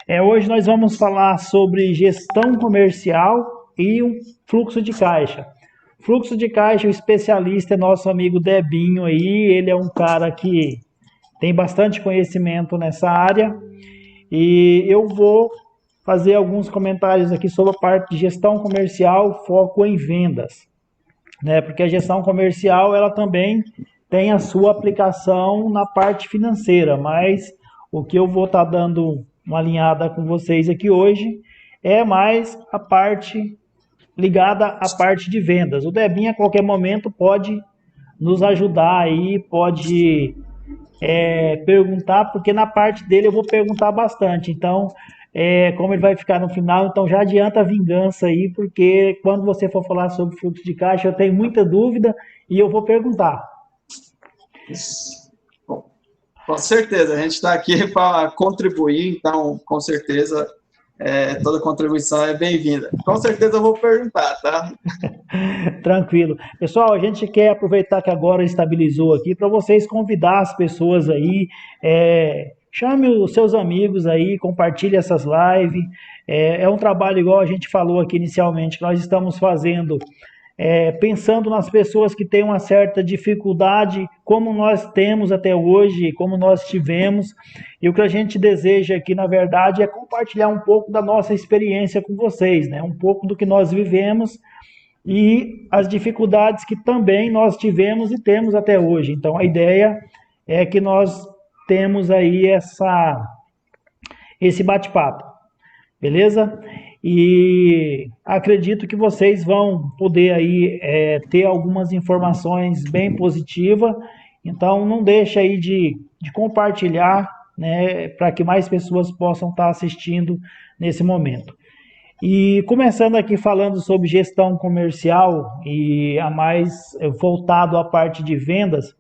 Hoje nós vamos falar sobre gestão comercial e um fluxo de caixa. Fluxo de caixa, o especialista é nosso amigo Debinho aí, ele é um cara que tem bastante conhecimento nessa área e eu vou fazer alguns comentários aqui sobre a parte de gestão comercial, foco em vendas, né? Porque a gestão comercial ela também tem a sua aplicação na parte financeira, mas o que eu vou estar dando uma alinhada com vocês aqui hoje é mais a parte ligada à parte de vendas. O Debinho a qualquer momento pode nos ajudar aí, pode perguntar, porque na parte dele eu vou perguntar bastante. Então, como ele vai ficar no final, então já adianta a vingança aí, porque quando você for falar sobre fluxo de caixa, eu tenho muita dúvida e eu vou perguntar. Com certeza, a gente está aqui para contribuir, então, com certeza, toda contribuição é bem-vinda. Com certeza eu vou perguntar, tá? Tranquilo. Pessoal, a gente quer aproveitar que agora estabilizou aqui para vocês convidar as pessoas aí, chame os seus amigos aí, compartilhe essas lives. É um trabalho igual a gente falou aqui inicialmente, que nós estamos fazendo pensando nas pessoas que têm uma certa dificuldade, como nós temos até hoje, como nós tivemos, e o que a gente deseja aqui, na verdade, é compartilhar um pouco da nossa experiência com vocês, né? Um pouco do que nós vivemos e as dificuldades que também nós tivemos e temos até hoje. Então, a ideia é que nós temos aí esse bate-papo, beleza? E acredito que vocês vão poder aí ter algumas informações bem positivas. Então não deixa aí de compartilhar, né, para que mais pessoas possam estar assistindo nesse momento. E começando aqui falando sobre gestão comercial e a mais voltado à parte de vendas,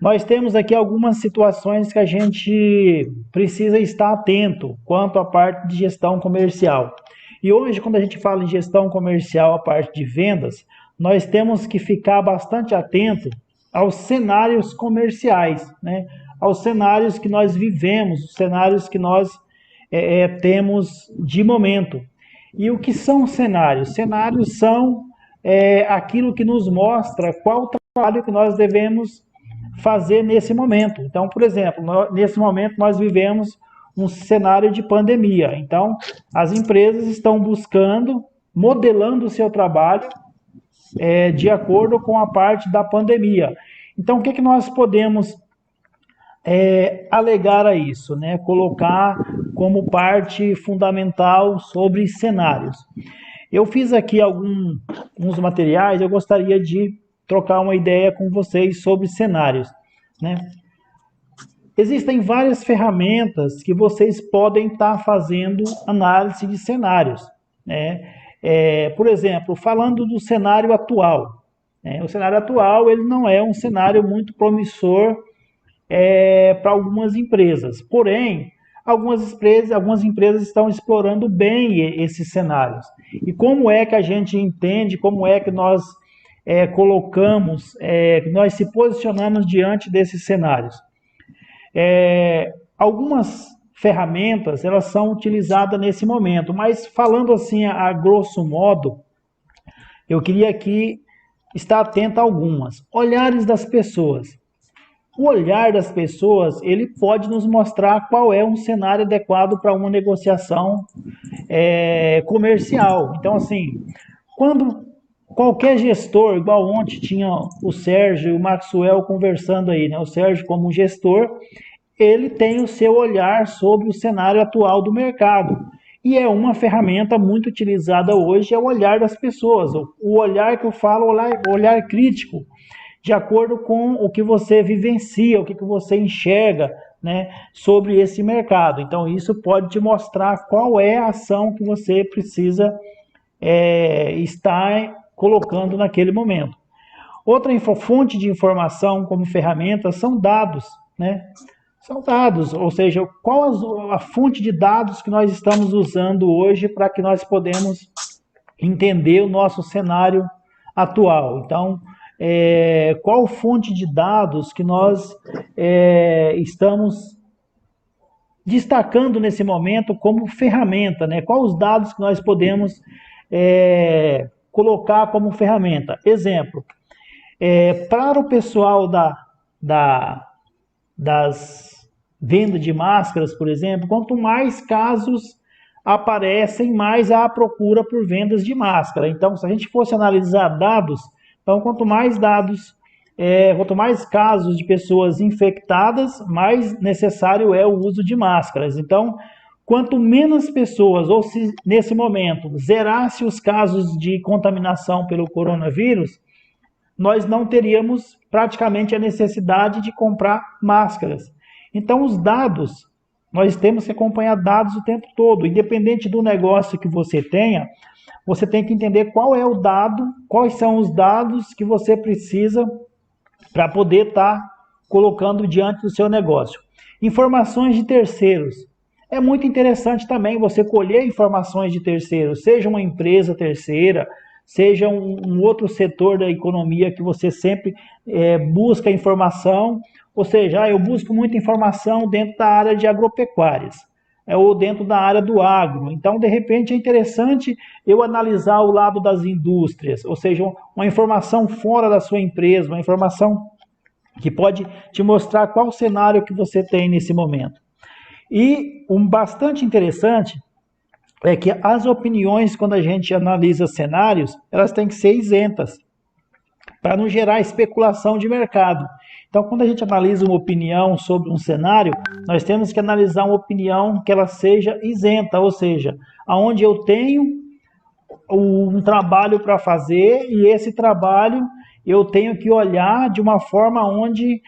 nós temos aqui algumas situações que a gente precisa estar atento quanto à parte de gestão comercial. E hoje, quando a gente fala em gestão comercial, a parte de vendas, nós temos que ficar bastante atento aos cenários comerciais, né? Aos cenários que nós vivemos, os cenários que nós temos de momento. E o que são cenários? Cenários são aquilo que nos mostra qual trabalho que nós devemos fazer nesse momento. Então, por exemplo, nesse momento nós vivemos um cenário de pandemia. Então, as empresas estão buscando, modelando o seu trabalho de acordo com a parte da pandemia. Então, o que nós podemos alegar a isso, né? Colocar como parte fundamental sobre cenários. Eu fiz aqui alguns materiais, eu gostaria de trocar uma ideia com vocês sobre cenários, né? Existem várias ferramentas que vocês podem estar fazendo análise de cenários, né? Por exemplo, falando do cenário atual, né? O cenário atual ele não é um cenário muito promissor para algumas empresas, porém, algumas empresas estão explorando bem esses cenários. E como é que a gente entende, como é que nós colocamos, nós se posicionamos diante desses cenários? Algumas ferramentas elas são utilizadas nesse momento, mas falando assim a grosso modo, eu queria aqui estar atento a algumas. Olhares das pessoas. O olhar das pessoas ele pode nos mostrar qual é um cenário adequado para uma negociação comercial. Então, assim, quando qualquer gestor, igual ontem tinha o Sérgio e o Maxwell conversando aí, né? O Sérgio como gestor, ele tem o seu olhar sobre o cenário atual do mercado. E é uma ferramenta muito utilizada hoje, é o olhar das pessoas. O olhar que eu falo, o olhar crítico, de acordo com o que você vivencia, o que você enxerga, né, sobre esse mercado. Então, isso pode te mostrar qual é a ação que você precisa estar colocando naquele momento. Outra fonte de informação como ferramenta são dados, né? São dados, ou seja, qual a fonte de dados que nós estamos usando hoje para que nós podemos entender o nosso cenário atual. Então, qual fonte de dados que nós estamos destacando nesse momento como ferramenta, né? Quais os dados que nós podemos colocar como ferramenta? Exemplo, para o pessoal das vendas de máscaras, por exemplo, quanto mais casos aparecem, mais há a procura por vendas de máscara. Então, se a gente fosse analisar dados, então quanto mais dados, quanto mais casos de pessoas infectadas, mais necessário é o uso de máscaras. Então, quanto menos pessoas, ou se nesse momento zerasse os casos de contaminação pelo coronavírus, nós não teríamos praticamente a necessidade de comprar máscaras. Então, os dados, nós temos que acompanhar dados o tempo todo, independente do negócio que você tenha, você tem que entender qual é o dado, quais são os dados que você precisa para poder estar colocando diante do seu negócio. Informações de terceiros. É muito interessante também você colher informações de terceiros, seja uma empresa terceira, seja um outro setor da economia que você sempre busca informação, ou seja, eu busco muita informação dentro da área de agropecuárias, ou dentro da área do agro. Então, de repente, é interessante eu analisar o lado das indústrias, ou seja, uma informação fora da sua empresa, uma informação que pode te mostrar qual o cenário que você tem nesse momento. E bastante interessante é que as opiniões, quando a gente analisa cenários, elas têm que ser isentas, para não gerar especulação de mercado. Então, quando a gente analisa uma opinião sobre um cenário, nós temos que analisar uma opinião que ela seja isenta, ou seja, aonde eu tenho um trabalho para fazer e esse trabalho eu tenho que olhar de uma forma onde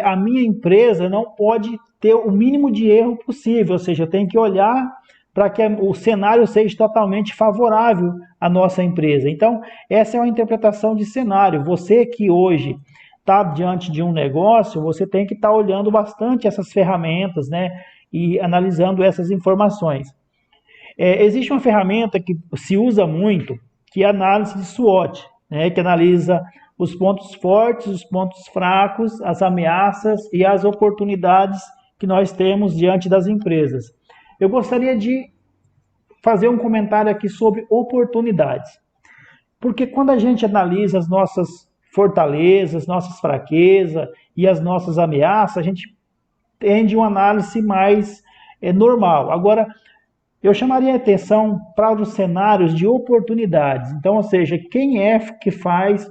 a minha empresa não pode ter o mínimo de erro possível, ou seja, eu tenho que olhar para que o cenário seja totalmente favorável à nossa empresa. Então, essa é uma interpretação de cenário. Você que hoje está diante de um negócio, você tem que estar olhando bastante essas ferramentas, né, e analisando essas informações. Existe uma ferramenta que se usa muito, que é a análise de SWOT, né, que analisa os pontos fortes, os pontos fracos, as ameaças e as oportunidades que nós temos diante das empresas. Eu gostaria de fazer um comentário aqui sobre oportunidades. Porque quando a gente analisa as nossas fortalezas, nossas fraquezas e as nossas ameaças, a gente tende uma análise mais normal. Agora, eu chamaria a atenção para os cenários de oportunidades. Então, ou seja, quem é que faz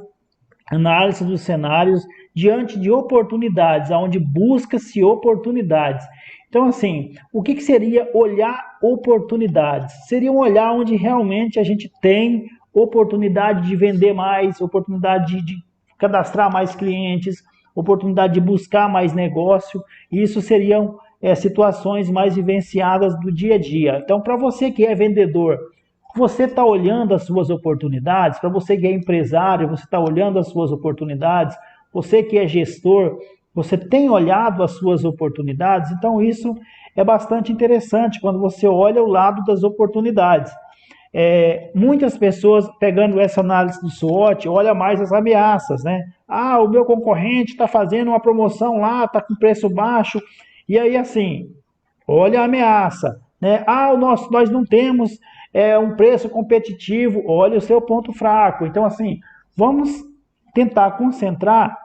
análise dos cenários diante de oportunidades, onde busca-se oportunidades. Então, assim, o que seria olhar oportunidades? Seria um olhar onde realmente a gente tem oportunidade de vender mais, oportunidade de cadastrar mais clientes, oportunidade de buscar mais negócio. E isso seriam situações mais vivenciadas do dia a dia. Então, para você que é vendedor, você está olhando as suas oportunidades? Para você que é empresário, você está olhando as suas oportunidades? Você que é gestor, você tem olhado as suas oportunidades? Então, isso é bastante interessante quando você olha o lado das oportunidades. Muitas pessoas, pegando essa análise do SWOT, olham mais as ameaças, né? Ah, o meu concorrente está fazendo uma promoção lá, está com preço baixo, e aí assim, olha a ameaça, né? Ah, nós não temos um preço competitivo, olha o seu ponto fraco. Então, assim, vamos tentar concentrar,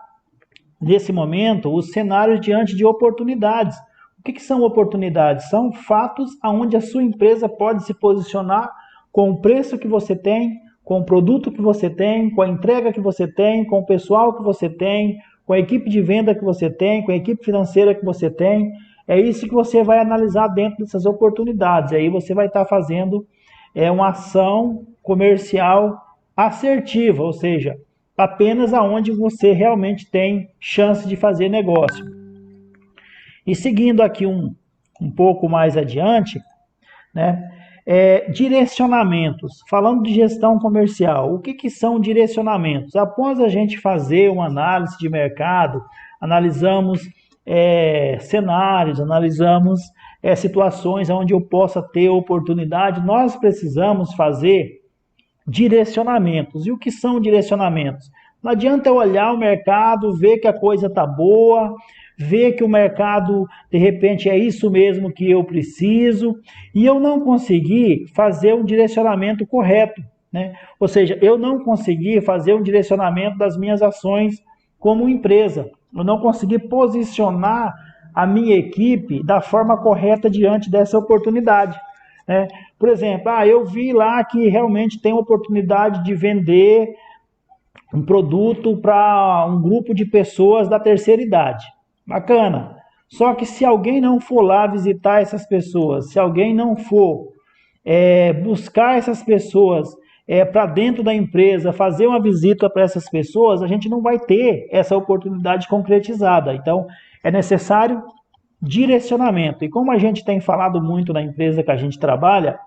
nesse momento, os cenários diante de oportunidades. O que são oportunidades? São fatos onde a sua empresa pode se posicionar com o preço que você tem, com o produto que você tem, com a entrega que você tem, com o pessoal que você tem, com a equipe de venda que você tem, com a equipe financeira que você tem. É isso que você vai analisar dentro dessas oportunidades. Aí você vai estar fazendo uma ação comercial assertiva, ou seja, apenas aonde você realmente tem chance de fazer negócio. E seguindo aqui um pouco mais adiante, né, direcionamentos. Falando de gestão comercial, o que são direcionamentos? Após a gente fazer uma análise de mercado, analisamos cenários, analisamos situações onde eu possa ter oportunidade, nós precisamos fazer direcionamentos. E o que são direcionamentos? Não adianta eu olhar o mercado, ver que a coisa está boa, ver que o mercado, de repente, é isso mesmo que eu preciso, e eu não consegui fazer um direcionamento correto, né? Ou seja, eu não consegui fazer um direcionamento das minhas ações como empresa, eu não consegui posicionar a minha equipe da forma correta diante dessa oportunidade, né? Por exemplo, eu vi lá que realmente tem oportunidade de vender um produto para um grupo de pessoas da terceira idade. Bacana. Só que se alguém não for lá visitar essas pessoas, se alguém não for buscar essas pessoas para dentro da empresa, fazer uma visita para essas pessoas, a gente não vai ter essa oportunidade concretizada. Então, é necessário direcionamento. E como a gente tem falado muito na empresa que a gente trabalha,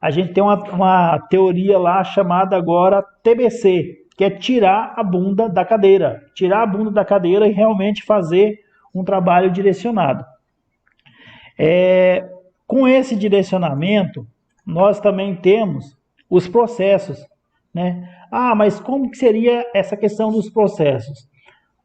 a gente tem uma teoria lá chamada agora TBC, que é tirar a bunda da cadeira. Tirar a bunda da cadeira e realmente fazer um trabalho direcionado. Com esse direcionamento, nós também temos os processos, né? Mas como que seria essa questão dos processos?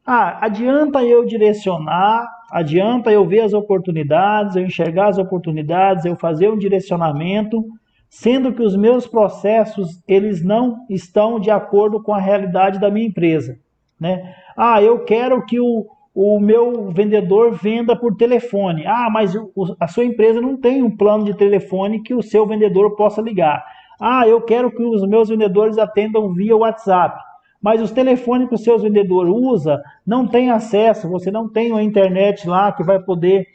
Adianta eu direcionar, adianta eu ver as oportunidades, eu enxergar as oportunidades, eu fazer um direcionamento, sendo que os meus processos, eles não estão de acordo com a realidade da minha empresa, né? Eu quero que o meu vendedor venda por telefone. Mas a sua empresa não tem um plano de telefone que o seu vendedor possa ligar. Eu quero que os meus vendedores atendam via WhatsApp. Mas os telefones que os seus vendedores usam não tem acesso, você não tem uma internet lá que vai poder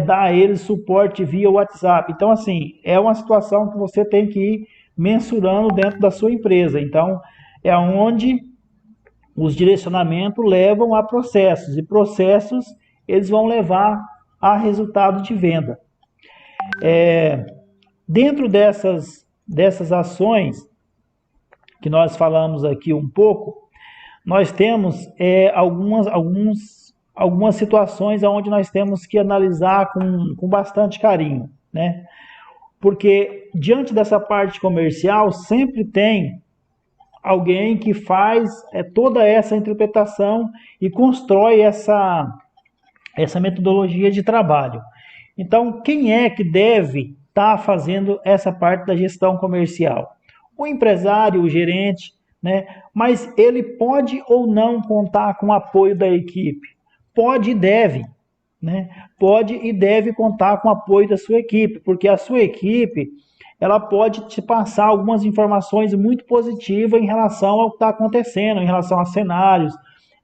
dar a eles suporte via WhatsApp. Então, assim, é uma situação que você tem que ir mensurando dentro da sua empresa. Então, é onde os direcionamentos levam a processos, e processos eles vão levar a resultado de venda. Dentro dessas ações que nós falamos aqui um pouco, nós temos algumas situações onde nós temos que analisar com bastante carinho, né? Porque diante dessa parte comercial sempre tem alguém que faz toda essa interpretação e constrói essa metodologia de trabalho. Então, quem é que deve estar fazendo essa parte da gestão comercial? O empresário, o gerente, né? Mas ele pode ou não contar com o apoio da equipe? Pode e deve, né? Pode e deve contar com o apoio da sua equipe, porque a sua equipe ela pode te passar algumas informações muito positivas em relação ao que está acontecendo, em relação a cenários,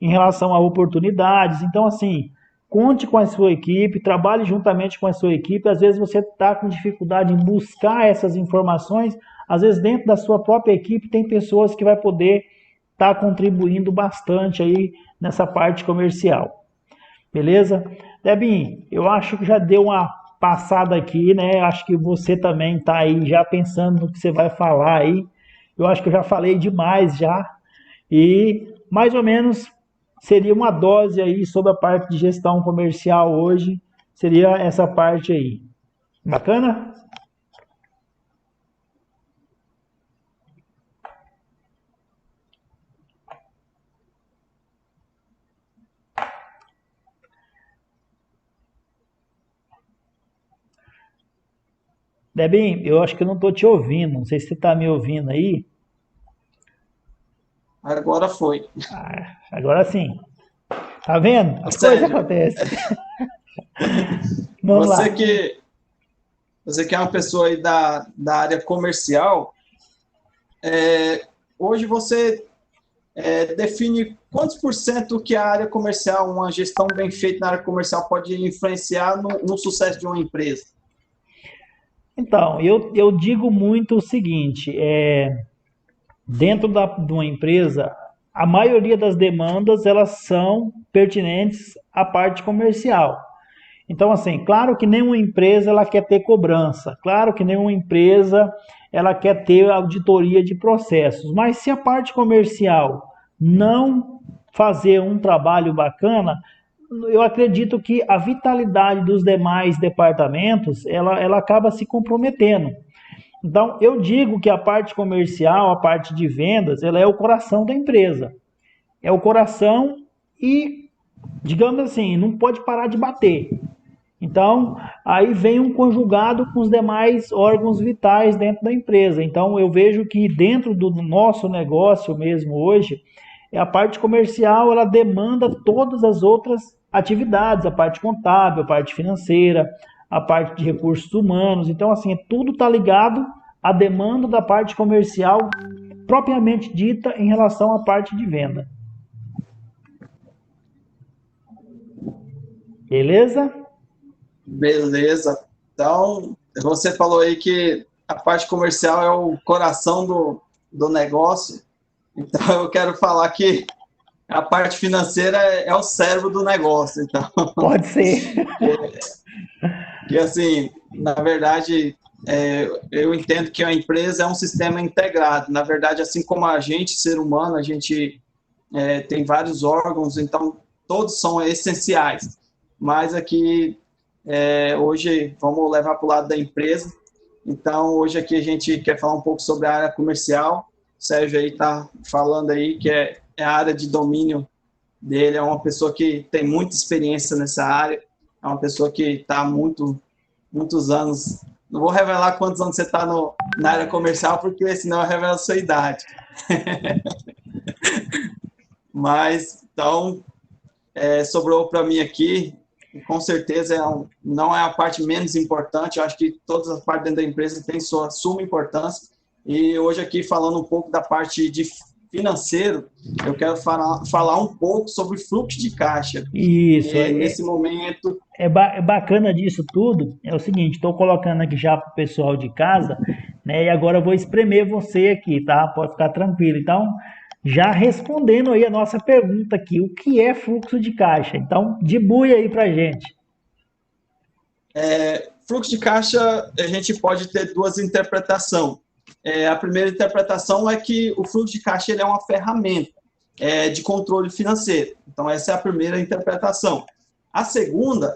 em relação a oportunidades. Então, assim, conte com a sua equipe, trabalhe juntamente com a sua equipe. Às vezes você está com dificuldade em buscar essas informações, às vezes dentro da sua própria equipe tem pessoas que vai poder estar contribuindo bastante aí nessa parte comercial. Beleza? Debinho, eu acho que já deu uma passada aqui, né? Acho que você também está aí já pensando no que você vai falar aí. Eu acho que eu já falei demais já. E mais ou menos seria uma dose aí sobre a parte de gestão comercial hoje. Seria essa parte aí. Bacana? Debinho, eu acho que eu não estou te ouvindo. Não sei se você está me ouvindo aí. Agora foi. Agora sim. Tá vendo? As coisas acontecem. Vamos lá. Você que é uma pessoa aí da área comercial, hoje você define quantos por cento que a área comercial, uma gestão bem feita na área comercial pode influenciar no sucesso de uma empresa? Então, eu digo muito o seguinte, dentro de uma empresa, a maioria das demandas, elas são pertinentes à parte comercial. Então, assim, claro que nenhuma empresa ela quer ter cobrança, claro que nenhuma empresa ela quer ter auditoria de processos, mas se a parte comercial não fazer um trabalho bacana, eu acredito que a vitalidade dos demais departamentos, ela acaba se comprometendo. Então, eu digo que a parte comercial, a parte de vendas, ela é o coração da empresa. É o coração e digamos assim, não pode parar de bater. Então, aí vem um conjugado com os demais órgãos vitais dentro da empresa. Então, eu vejo que dentro do nosso negócio mesmo hoje, a parte comercial, ela demanda todas as outras atividades, a parte contábil, a parte financeira, a parte de recursos humanos. Então, assim, tudo está ligado à demanda da parte comercial propriamente dita em relação à parte de venda. Beleza? Beleza. Então, você falou aí que a parte comercial é o coração do negócio. Então, eu quero falar que a parte financeira é o cérebro do negócio. Então, Pode ser. que assim, na verdade, eu entendo que a empresa é um sistema integrado. Na verdade, assim como a gente, ser humano, a gente tem vários órgãos, então todos são essenciais. Mas aqui, hoje, vamos levar para o lado da empresa. Então, hoje aqui a gente quer falar um pouco sobre a área comercial. O Sérgio aí está falando aí que é a área de domínio dele, é uma pessoa que tem muita experiência nessa área, é uma pessoa que está há muitos anos. Não vou revelar quantos anos você está na área comercial, porque senão eu revelo a sua idade. Mas, então, sobrou para mim aqui, com certeza não é a parte menos importante, eu acho que todas as partes dentro da empresa têm sua suma importância, e hoje aqui falando um pouco da parte de financeiro, eu quero falar um pouco sobre fluxo de caixa, Isso, e nesse momento... é bacana disso tudo. É o seguinte, estou colocando aqui já para o pessoal de casa, né? E agora eu vou espremer você aqui, tá? Pode ficar tranquilo. Então, já respondendo aí a nossa pergunta aqui, o que é fluxo de caixa? Então, debulha aí para gente. Fluxo de caixa, a gente pode ter duas interpretações. A primeira interpretação é que o fluxo de caixa ele é uma ferramenta de controle financeiro. Então, essa é a primeira interpretação. A segunda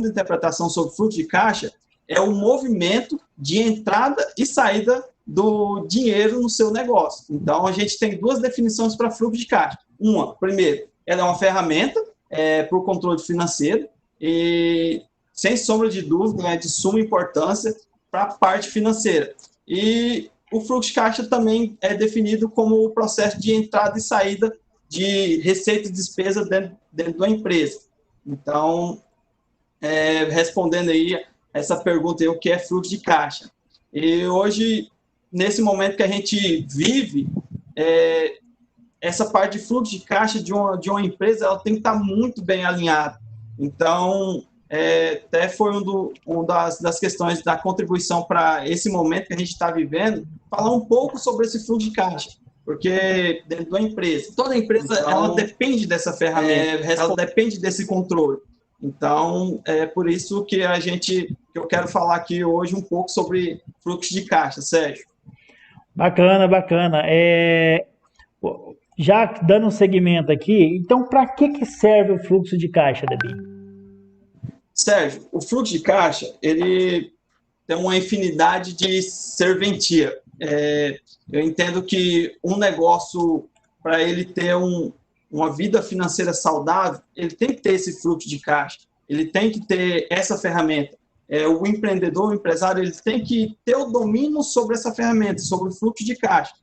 interpretação sobre fluxo de caixa é o movimento de entrada e saída do dinheiro no seu negócio. Então, a gente tem duas definições para fluxo de caixa. Primeiro, ela é uma ferramenta para o controle financeiro e, sem sombra de dúvida, é de suma importância para a parte financeira. E o fluxo de caixa também é definido como o processo de entrada e saída de receita e despesa dentro da empresa. Então, respondendo aí essa pergunta aí, o que é fluxo de caixa? E hoje, nesse momento que a gente vive, essa parte de fluxo de caixa de uma empresa, ela tem que estar muito bem alinhada. Então, até foi uma das questões da contribuição para esse momento que a gente está vivendo, falar um pouco sobre esse fluxo de caixa, porque dentro da empresa, toda empresa então, ela depende dessa ferramenta, ela depende desse controle. Então, é por isso que eu quero falar aqui hoje um pouco sobre fluxo de caixa, Sérgio. Bacana, bacana. Já dando um segmento aqui, então para que serve o fluxo de caixa, Davi? Sérgio, o fluxo de caixa, ele tem uma infinidade de serventia. Eu entendo que um negócio, para ele ter uma vida financeira saudável, ele tem que ter esse fluxo de caixa, ele tem que ter essa ferramenta. O empreendedor, o empresário, ele tem que ter o domínio sobre essa ferramenta, sobre o fluxo de caixa.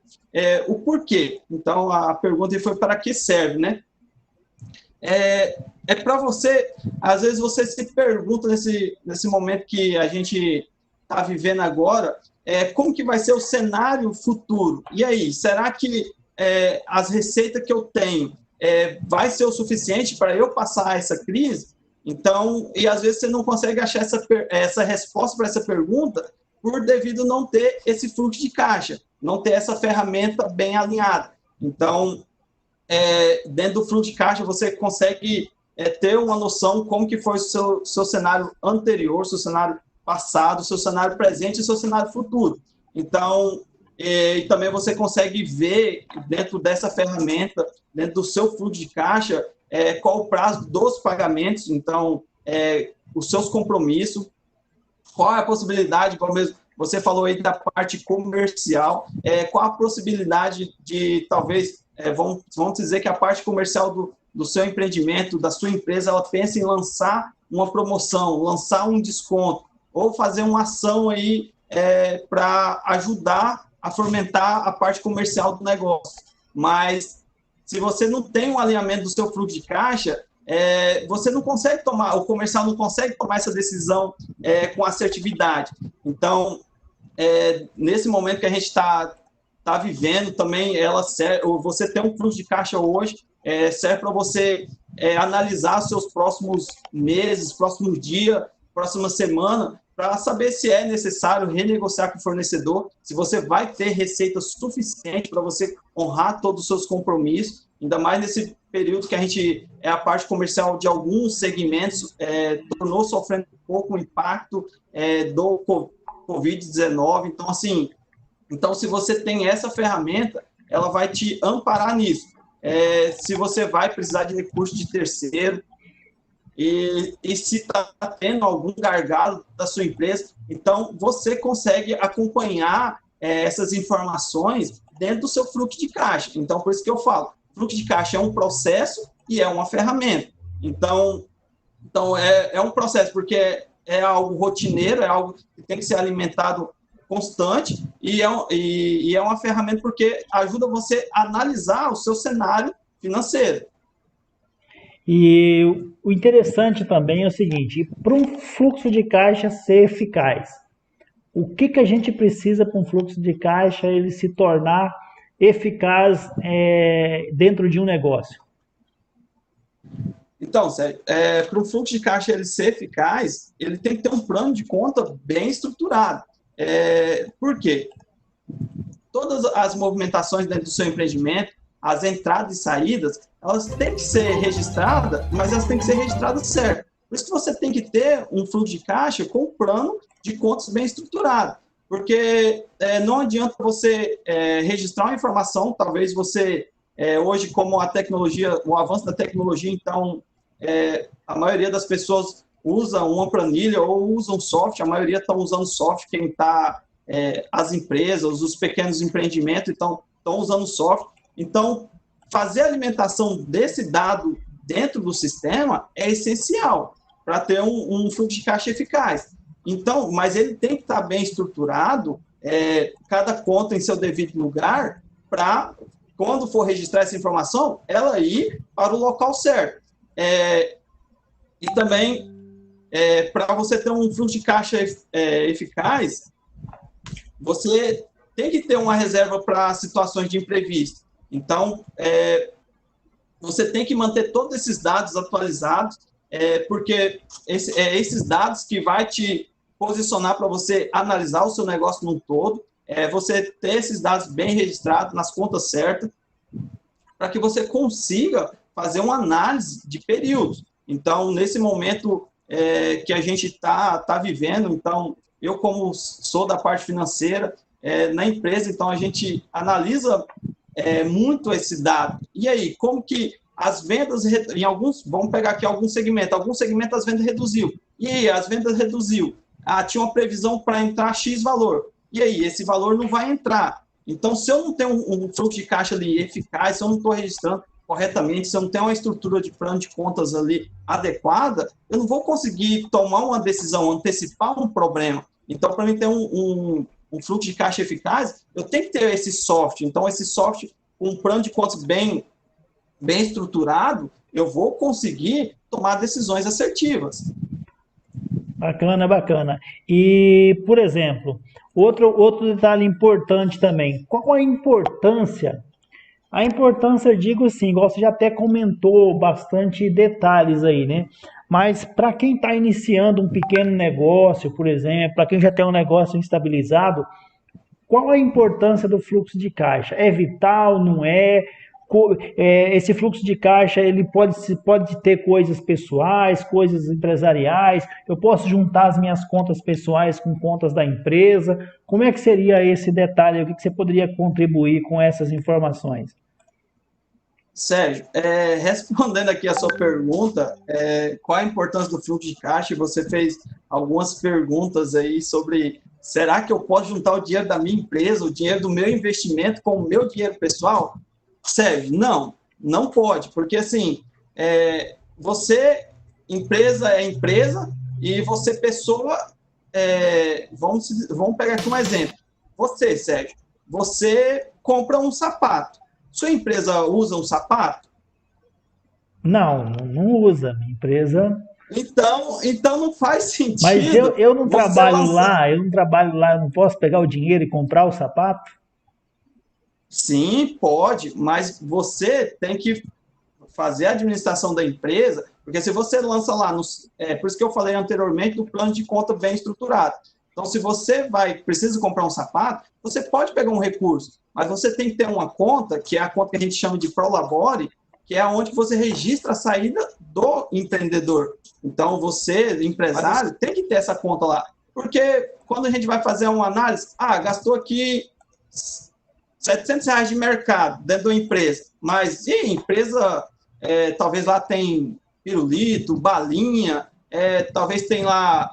O porquê? Então, a pergunta foi para que serve, né? Para você, às vezes você se pergunta nesse momento que a gente está vivendo agora, como que vai ser o cenário futuro? E aí, será que as receitas que eu tenho vai ser o suficiente para eu passar essa crise? Então, e às vezes você não consegue achar essa resposta para essa pergunta por devido não ter esse fluxo de caixa, não ter essa ferramenta bem alinhada. Então, dentro do fluxo de caixa, você consegue ter uma noção como que foi o seu cenário anterior, seu cenário passado, seu cenário presente e seu cenário futuro. Então, e também você consegue ver dentro dessa ferramenta, dentro do seu fluxo de caixa, qual o prazo dos pagamentos, então, os seus compromissos, qual é a possibilidade, como você falou aí da parte comercial, qual a possibilidade de, talvez, vamos dizer que a parte comercial do seu empreendimento, da sua empresa, ela pensa em lançar uma promoção, lançar um desconto, ou fazer uma ação aí para ajudar a fomentar a parte comercial do negócio. Mas se você não tem um alinhamento do seu fluxo de caixa, você não consegue tomar, o comercial não consegue tomar essa decisão com assertividade. Então, nesse momento que a gente está vivendo, também você ter um fluxo de caixa hoje serve para você analisar os seus próximos meses, próximos dias, próxima semana, para saber se é necessário renegociar com o fornecedor, se você vai ter receita suficiente para você honrar todos os seus compromissos, ainda mais nesse período que a parte comercial de alguns segmentos tornou sofrendo um pouco o impacto do Covid-19. Então, assim, se você tem essa ferramenta, ela vai te amparar nisso. Se você vai precisar de recurso de terceiro, e se está tendo algum gargalo da sua empresa, então você consegue acompanhar essas informações dentro do seu fluxo de caixa. Então, por isso que eu falo, fluxo de caixa é um processo e é uma ferramenta. Então é um processo, porque é algo rotineiro, é algo que tem que ser alimentado constante, e é uma ferramenta porque ajuda você a analisar o seu cenário financeiro. E o interessante também é o seguinte, para um fluxo de caixa ser eficaz, o que a gente precisa para um fluxo de caixa ele se tornar eficaz dentro de um negócio? Então, Sérgio, para um fluxo de caixa ele ser eficaz, ele tem que ter um plano de conta bem estruturado. Por quê? Todas as movimentações dentro do seu empreendimento, as entradas e saídas, elas têm que ser registradas, mas elas têm que ser registradas certo. Por isso que você tem que ter um fluxo de caixa com um plano de contas bem estruturado. Porque não adianta você registrar uma informação, talvez você, hoje, como a tecnologia, o avanço da tecnologia, então, a maioria das pessoas usa uma planilha ou usa um software, a maioria está usando software, quem está, as empresas, os pequenos empreendimentos, então, estão usando software. Então, fazer a alimentação desse dado dentro do sistema é essencial para ter um fluxo de caixa eficaz. Então, mas ele tem que estar bem estruturado, cada conta em seu devido lugar, para, quando for registrar essa informação, ela ir para o local certo. E também, para você ter um fluxo de caixa eficaz, você tem que ter uma reserva para situações de imprevisto. Então, você tem que manter todos esses dados atualizados, porque esses dados que vai te posicionar para você analisar o seu negócio num todo, você ter esses dados bem registrados nas contas certas, para que você consiga fazer uma análise de períodos. Então, nesse momento que a gente está vivendo, então, eu como sou da parte financeira, na empresa, então a gente analisa muito esse dado. E aí, como que as vendas, em alguns, vamos pegar aqui alguns segmentos as vendas reduziu. E aí, as vendas reduziu. Tinha uma previsão para entrar X valor. E aí, esse valor não vai entrar. Então, se eu não tenho um fluxo de caixa ali eficaz, se eu não estou registrando corretamente, se eu não tenho uma estrutura de plano de contas ali adequada, eu não vou conseguir tomar uma decisão, antecipar um problema. Então, para mim ter um fluxo de caixa eficaz, eu tenho que ter esse software. Então, esse software, com um plano de contas bem estruturado, eu vou conseguir tomar decisões assertivas. Bacana, bacana. E, por exemplo, outro detalhe importante também. Qual a importância? A importância, eu digo assim, igual você já até comentou bastante detalhes aí, né? Mas para quem está iniciando um pequeno negócio, por exemplo, para quem já tem um negócio estabilizado, qual a importância do fluxo de caixa? É vital, não é? Esse fluxo de caixa ele pode ter coisas pessoais, coisas empresariais. Eu posso juntar as minhas contas pessoais com contas da empresa. Como é que seria esse detalhe? O que você poderia contribuir com essas informações? Sérgio, respondendo aqui a sua pergunta, qual a importância do fluxo de caixa? Você fez algumas perguntas aí sobre, será que eu posso juntar o dinheiro da minha empresa, o dinheiro do meu investimento com o meu dinheiro pessoal? Sérgio, não pode, porque assim, você, empresa é empresa, e você, pessoa, vamos pegar aqui um exemplo. Você, Sérgio, você compra um sapato. Sua empresa usa um sapato? Não usa. Minha empresa. Então não faz Mas sentido eu não você trabalho lançar. lá, eu não posso pegar o dinheiro e comprar o sapato? Sim, pode, mas você tem que fazer a administração da empresa, porque se você lança lá, por isso que eu falei anteriormente do plano de conta bem estruturado. Então, se você precisa comprar um sapato, você pode pegar um recurso, mas você tem que ter uma conta, que é a conta que a gente chama de Prolabore, que é onde você registra a saída do empreendedor. Então, você, empresário, tem que ter essa conta lá. Porque quando a gente vai fazer uma análise, gastou aqui R$ 700 de mercado dentro da empresa, mas e a empresa, talvez lá tem pirulito, balinha, talvez tem lá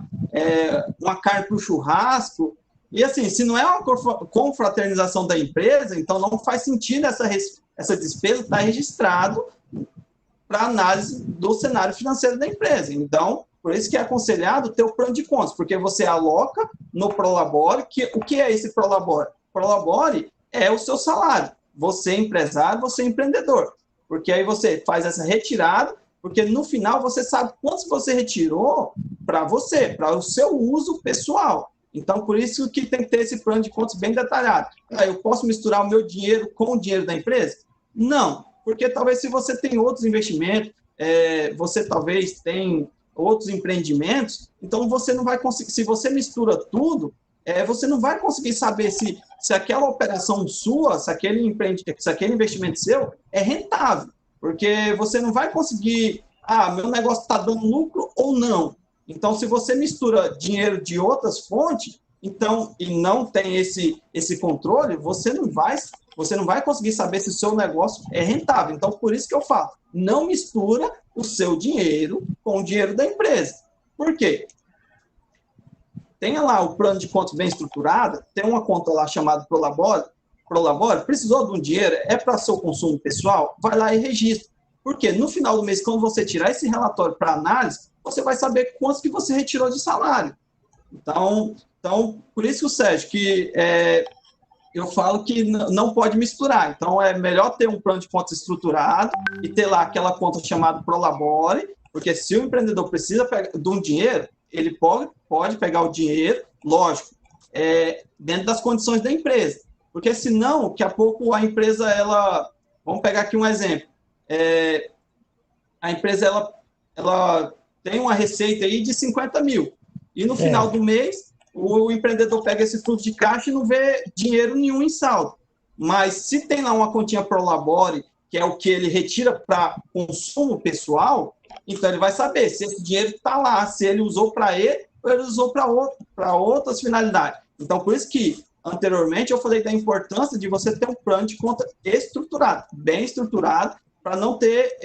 uma carne para o churrasco, e assim, se não é uma confraternização da empresa, então não faz sentido essa despesa estar registrado para análise do cenário financeiro da empresa. Então, por isso que é aconselhado ter o plano de contas, porque você aloca no Prolabore, o que é esse Prolabore? Prolabore é o seu salário. Você é empresário, você é empreendedor. Porque aí você faz essa retirada, porque no final você sabe quantos você retirou para você, para o seu uso pessoal. Então, por isso que tem que ter esse plano de contas bem detalhado. Eu posso misturar o meu dinheiro com o dinheiro da empresa? Não, porque talvez se você tem outros investimentos, você talvez tem outros empreendimentos, então você não vai conseguir, se você mistura tudo, você não vai conseguir saber se aquela operação sua, se aquele investimento seu é rentável, porque você não vai conseguir, meu negócio está dando lucro ou não. Então, se você mistura dinheiro de outras fontes, então, e não tem esse controle, você não vai conseguir saber se o seu negócio é rentável. Então, por isso que eu falo, não mistura o seu dinheiro com o dinheiro da empresa. Por quê? Tenha lá o plano de contas bem estruturado, tem uma conta lá chamada Prolabore, precisou de um dinheiro, é para seu consumo pessoal, vai lá e registra. Porque no final do mês, quando você tirar esse relatório para análise, você vai saber quantos que você retirou de salário. Então por isso, Sérgio, que eu falo que não pode misturar. Então, é melhor ter um plano de contas estruturado e ter lá aquela conta chamada Prolabore, porque se o empreendedor precisa de um dinheiro, ele pode pegar o dinheiro, lógico, dentro das condições da empresa. Porque senão, daqui a pouco a empresa, vamos pegar aqui um exemplo, a empresa ela tem uma receita aí de 50 mil, e no final do mês, o empreendedor pega esse fluxo de caixa e não vê dinheiro nenhum em saldo. Mas se tem lá uma continha Prolabore, que é o que ele retira para consumo pessoal, então ele vai saber se esse dinheiro está lá, se ele usou para ele ou ele usou para outras finalidades. Então, por isso que, anteriormente, eu falei da importância de você ter um plano de conta estruturado, bem estruturado, para não ter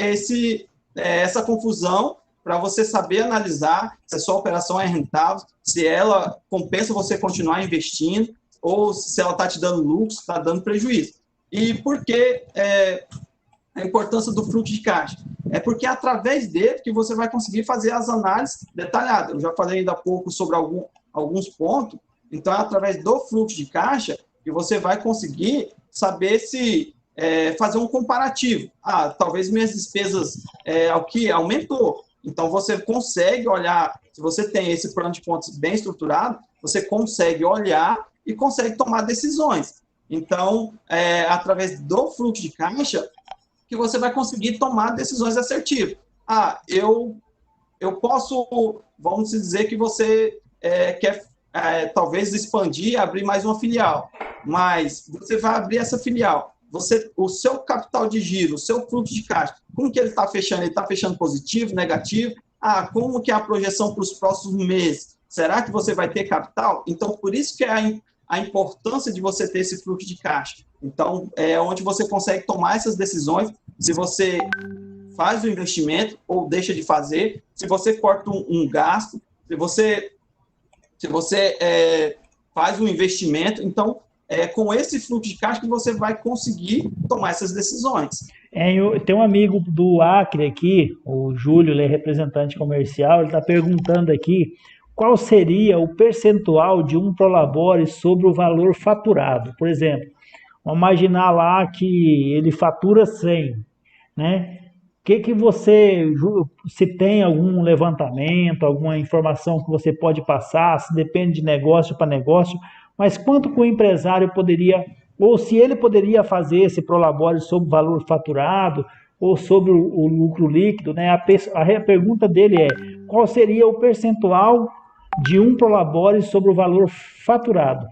essa confusão, para você saber analisar se a sua operação é rentável, se ela compensa você continuar investindo, ou se ela está te dando lucro, se está dando prejuízo. E por que a importância do fluxo de caixa? É porque é através dele que você vai conseguir fazer as análises detalhadas. Eu já falei ainda há pouco sobre alguns pontos, então é através do fluxo de caixa que você vai conseguir saber se fazer um comparativo. Talvez minhas despesas aqui aumentou. Então, você consegue olhar, se você tem esse plano de contas bem estruturado, você consegue olhar e consegue tomar decisões. Então, através do fluxo de caixa, que você vai conseguir tomar decisões assertivas. Eu posso, vamos dizer que você quer talvez expandir, abrir mais uma filial, mas você vai abrir essa filial. O seu capital de giro, o seu fluxo de caixa, como que ele está fechando? Ele está fechando positivo, negativo? Como que é a projeção para os próximos meses? Será que você vai ter capital? Então, por isso que é a importância de você ter esse fluxo de caixa. Então, é onde você consegue tomar essas decisões, se você faz o investimento ou deixa de fazer, se você corta um gasto, se você faz um investimento. Então, é com esse fluxo de caixa que você vai conseguir tomar essas decisões. Tem um amigo do Acre aqui, o Júlio, ele é representante comercial, ele está perguntando aqui qual seria o percentual de um Prolabore sobre o valor faturado. Por exemplo, vamos imaginar lá que ele fatura 100, né? Que você, se tem algum levantamento, alguma informação que você pode passar, se depende de negócio para negócio, mas quanto que o empresário poderia, ou se ele poderia fazer esse Prolabore sobre o valor faturado, ou sobre o lucro líquido, né? A pergunta dele é, qual seria o percentual de um Prolabore sobre o valor faturado?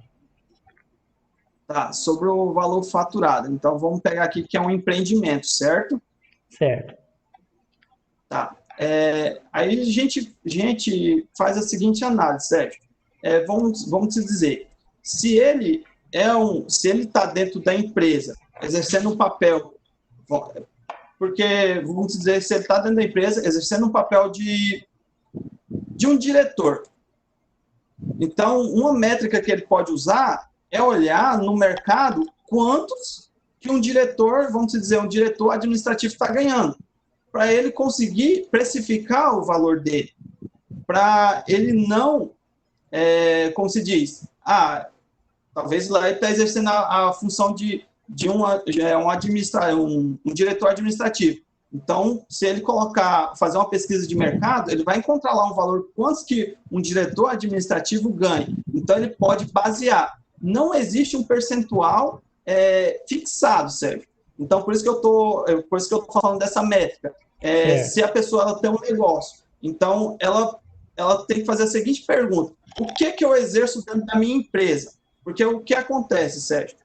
Tá, sobre o valor faturado. Então, vamos pegar aqui que é um empreendimento, certo? Certo. Tá. Aí a gente faz a seguinte análise, Sérgio. Vamos dizer, se ele está dentro da empresa, exercendo um papel, porque, vamos dizer, se ele está dentro da empresa, exercendo um papel de um diretor. Então, uma métrica que ele pode usar é olhar no mercado quantos que um diretor, vamos dizer, um diretor administrativo está ganhando, para ele conseguir precificar o valor dele, para ele não, como se diz, talvez lá ele está exercendo a função de um diretor administrativo. Então, se ele fazer uma pesquisa de mercado, ele vai encontrar lá um valor, quantos que um diretor administrativo ganha. Então, ele pode basear. Não existe um percentual fixado, Sérgio. Então, por isso que eu tô falando dessa métrica. Se a pessoa ela tem um negócio, então ela tem que fazer a seguinte pergunta: o que eu exerço dentro da minha empresa? Porque o que acontece, Sérgio?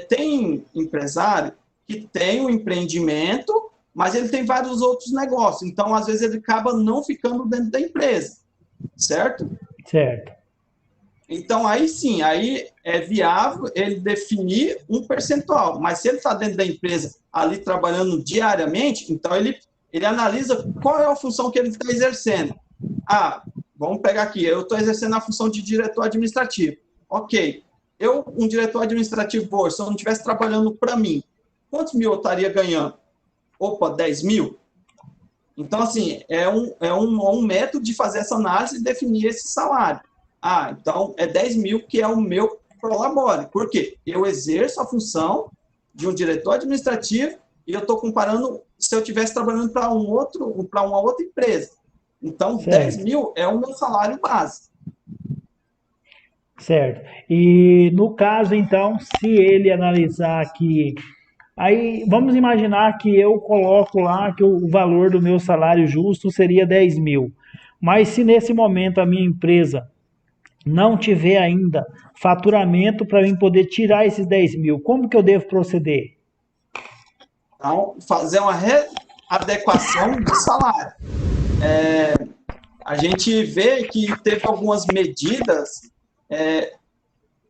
Tem empresário que tem um empreendimento, mas ele tem vários outros negócios. Então, às vezes, ele acaba não ficando dentro da empresa, certo? Certo. Então, aí sim, aí é viável ele definir um percentual. Mas se ele está dentro da empresa, ali trabalhando diariamente, então ele analisa qual é a função que ele está exercendo. Vamos pegar aqui, eu estou exercendo a função de diretor administrativo. Ok, um diretor administrativo hoje, se eu não estivesse trabalhando para mim, quantos mil eu estaria ganhando? Opa, 10 mil? Então, assim, é um método de fazer essa análise e definir esse salário. Então, é 10 mil que é o meu Prolabore. Por quê? Eu exerço a função de um diretor administrativo e eu estou comparando se eu estivesse trabalhando para uma outra empresa. Então, certo. 10 mil é o meu salário base. Certo. E no caso, então, se ele analisar que... Aí, vamos imaginar que eu coloco lá que o valor do meu salário justo seria 10 mil. Mas se nesse momento a minha empresa não tiver ainda faturamento para mim poder tirar esses 10 mil, como que eu devo proceder? Então, fazer uma readequação do salário. A gente vê que teve algumas medidas,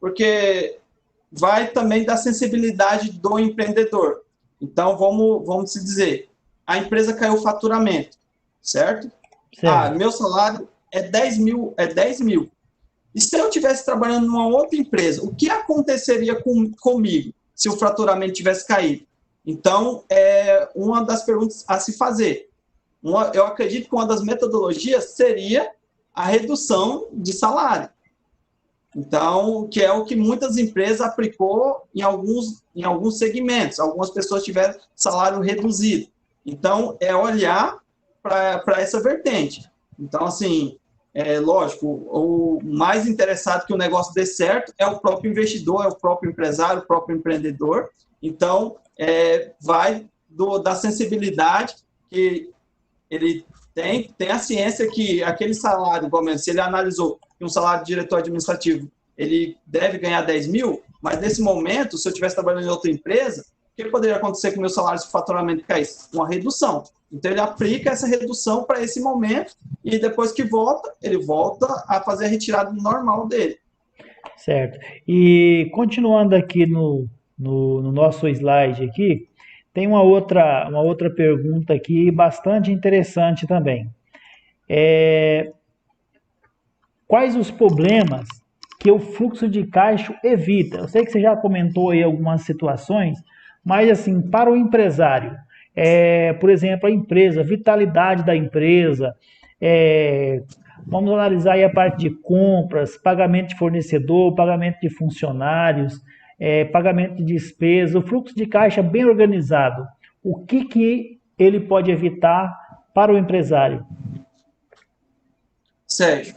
porque vai também da sensibilidade do empreendedor. Então, vamos se dizer, a empresa caiu o faturamento, certo? Meu salário é 10 mil. E se eu estivesse trabalhando numa outra empresa, o que aconteceria comigo se o faturamento tivesse caído? Então, é uma das perguntas a se fazer. Eu acredito que uma das metodologias seria a redução de salário. Então, que é o que muitas empresas aplicou em alguns segmentos. Algumas pessoas tiveram salário reduzido. Então, é olhar para essa vertente. Então, assim, lógico, o mais interessado que o negócio dê certo é o próprio investidor, é o próprio empresário, o próprio empreendedor. Então, vai da sensibilidade que ele tem a ciência que aquele salário, se ele analisou que um salário de diretor administrativo, ele deve ganhar 10 mil, mas nesse momento, se eu estivesse trabalhando em outra empresa, o que poderia acontecer com o meu salário se o faturamento caísse? Uma redução. Então, ele aplica essa redução para esse momento e depois que ele volta a fazer a retirada normal dele. Certo. E continuando aqui no nosso slide aqui, tem uma outra pergunta aqui bastante interessante também. Quais os problemas que o fluxo de caixa evita? Eu sei que você já comentou aí algumas situações, mas assim, para o empresário, por exemplo, a empresa, a vitalidade da empresa, é, vamos analisar aí a parte de compras, pagamento de fornecedor, pagamento de funcionários, pagamento de despesas, o fluxo de caixa bem organizado. O que que ele pode evitar para o empresário? Sérgio,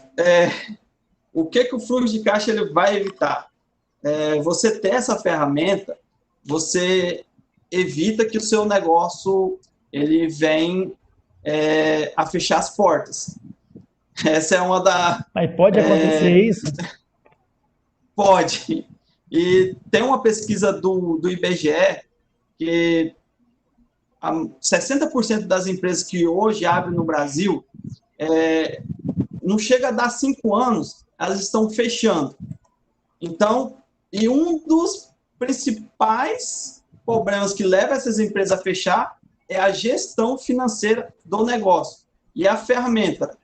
o que que o fluxo de caixa ele vai evitar? Você ter essa ferramenta, você evita que o seu negócio ele venha a fechar as portas. Essa é uma da... Mas pode acontecer isso? Pode. E tem uma pesquisa do IBGE que 60% das empresas que hoje abrem no Brasil, não chega a dar 5 anos, elas estão fechando. Então, e um dos principais problemas que leva essas empresas a fechar é a gestão financeira do negócio. E a ferramenta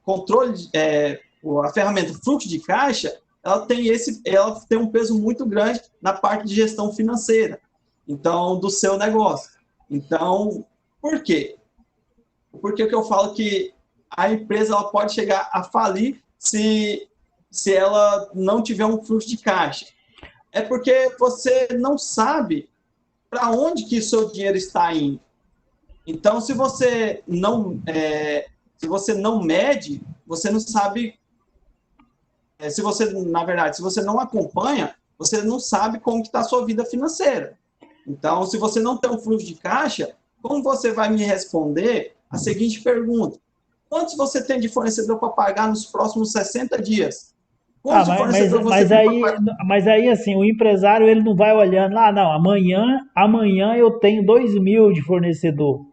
a ferramenta fluxo de caixa, ela tem um peso muito grande na parte de gestão financeira, então, do seu negócio. Então, por quê? Porque que eu falo que a empresa ela pode chegar a falir se ela não tiver um fluxo de caixa. É porque você não sabe para onde que o seu dinheiro está indo. Então, se você não mede, você não sabe. Se você não acompanha, você não sabe como está a sua vida financeira. Então, se você não tem um fluxo de caixa, como você vai me responder a seguinte pergunta? Quantos você tem de fornecedor para pagar nos próximos 60 dias? Ah, Quantos de fornecedor você tem para pagar? mas aí assim, o empresário ele não vai olhando lá, não, amanhã eu tenho 2.000 de fornecedor.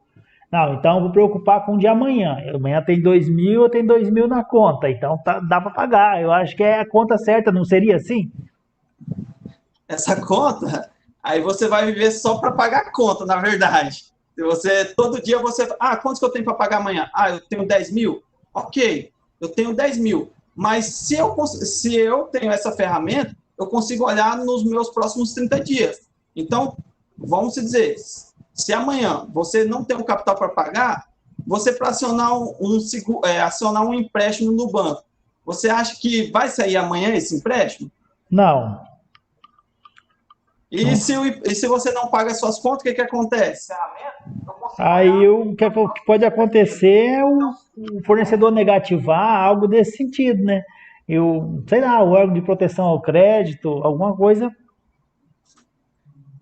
Não, então eu vou preocupar com o de amanhã. Amanhã tem 2.000, eu tenho 2.000 na conta, então dá para pagar. Eu acho que é a conta certa, não seria assim? Essa conta, aí você vai viver só para pagar a conta, na verdade. Se você, todo dia você... quantos que eu tenho para pagar amanhã? Eu tenho 10 mil? Ok, eu tenho 10 mil. Mas se eu tenho essa ferramenta, eu consigo olhar nos meus próximos 30 dias. Então, vamos dizer, se amanhã você não tem um capital para pagar, você para acionar um empréstimo no banco, você acha que vai sair amanhã esse empréstimo? Não. E se você não paga as suas contas, o que acontece? Aí o que pode acontecer é o fornecedor negativar algo desse sentido, né? Sei lá, o órgão de proteção ao crédito, alguma coisa.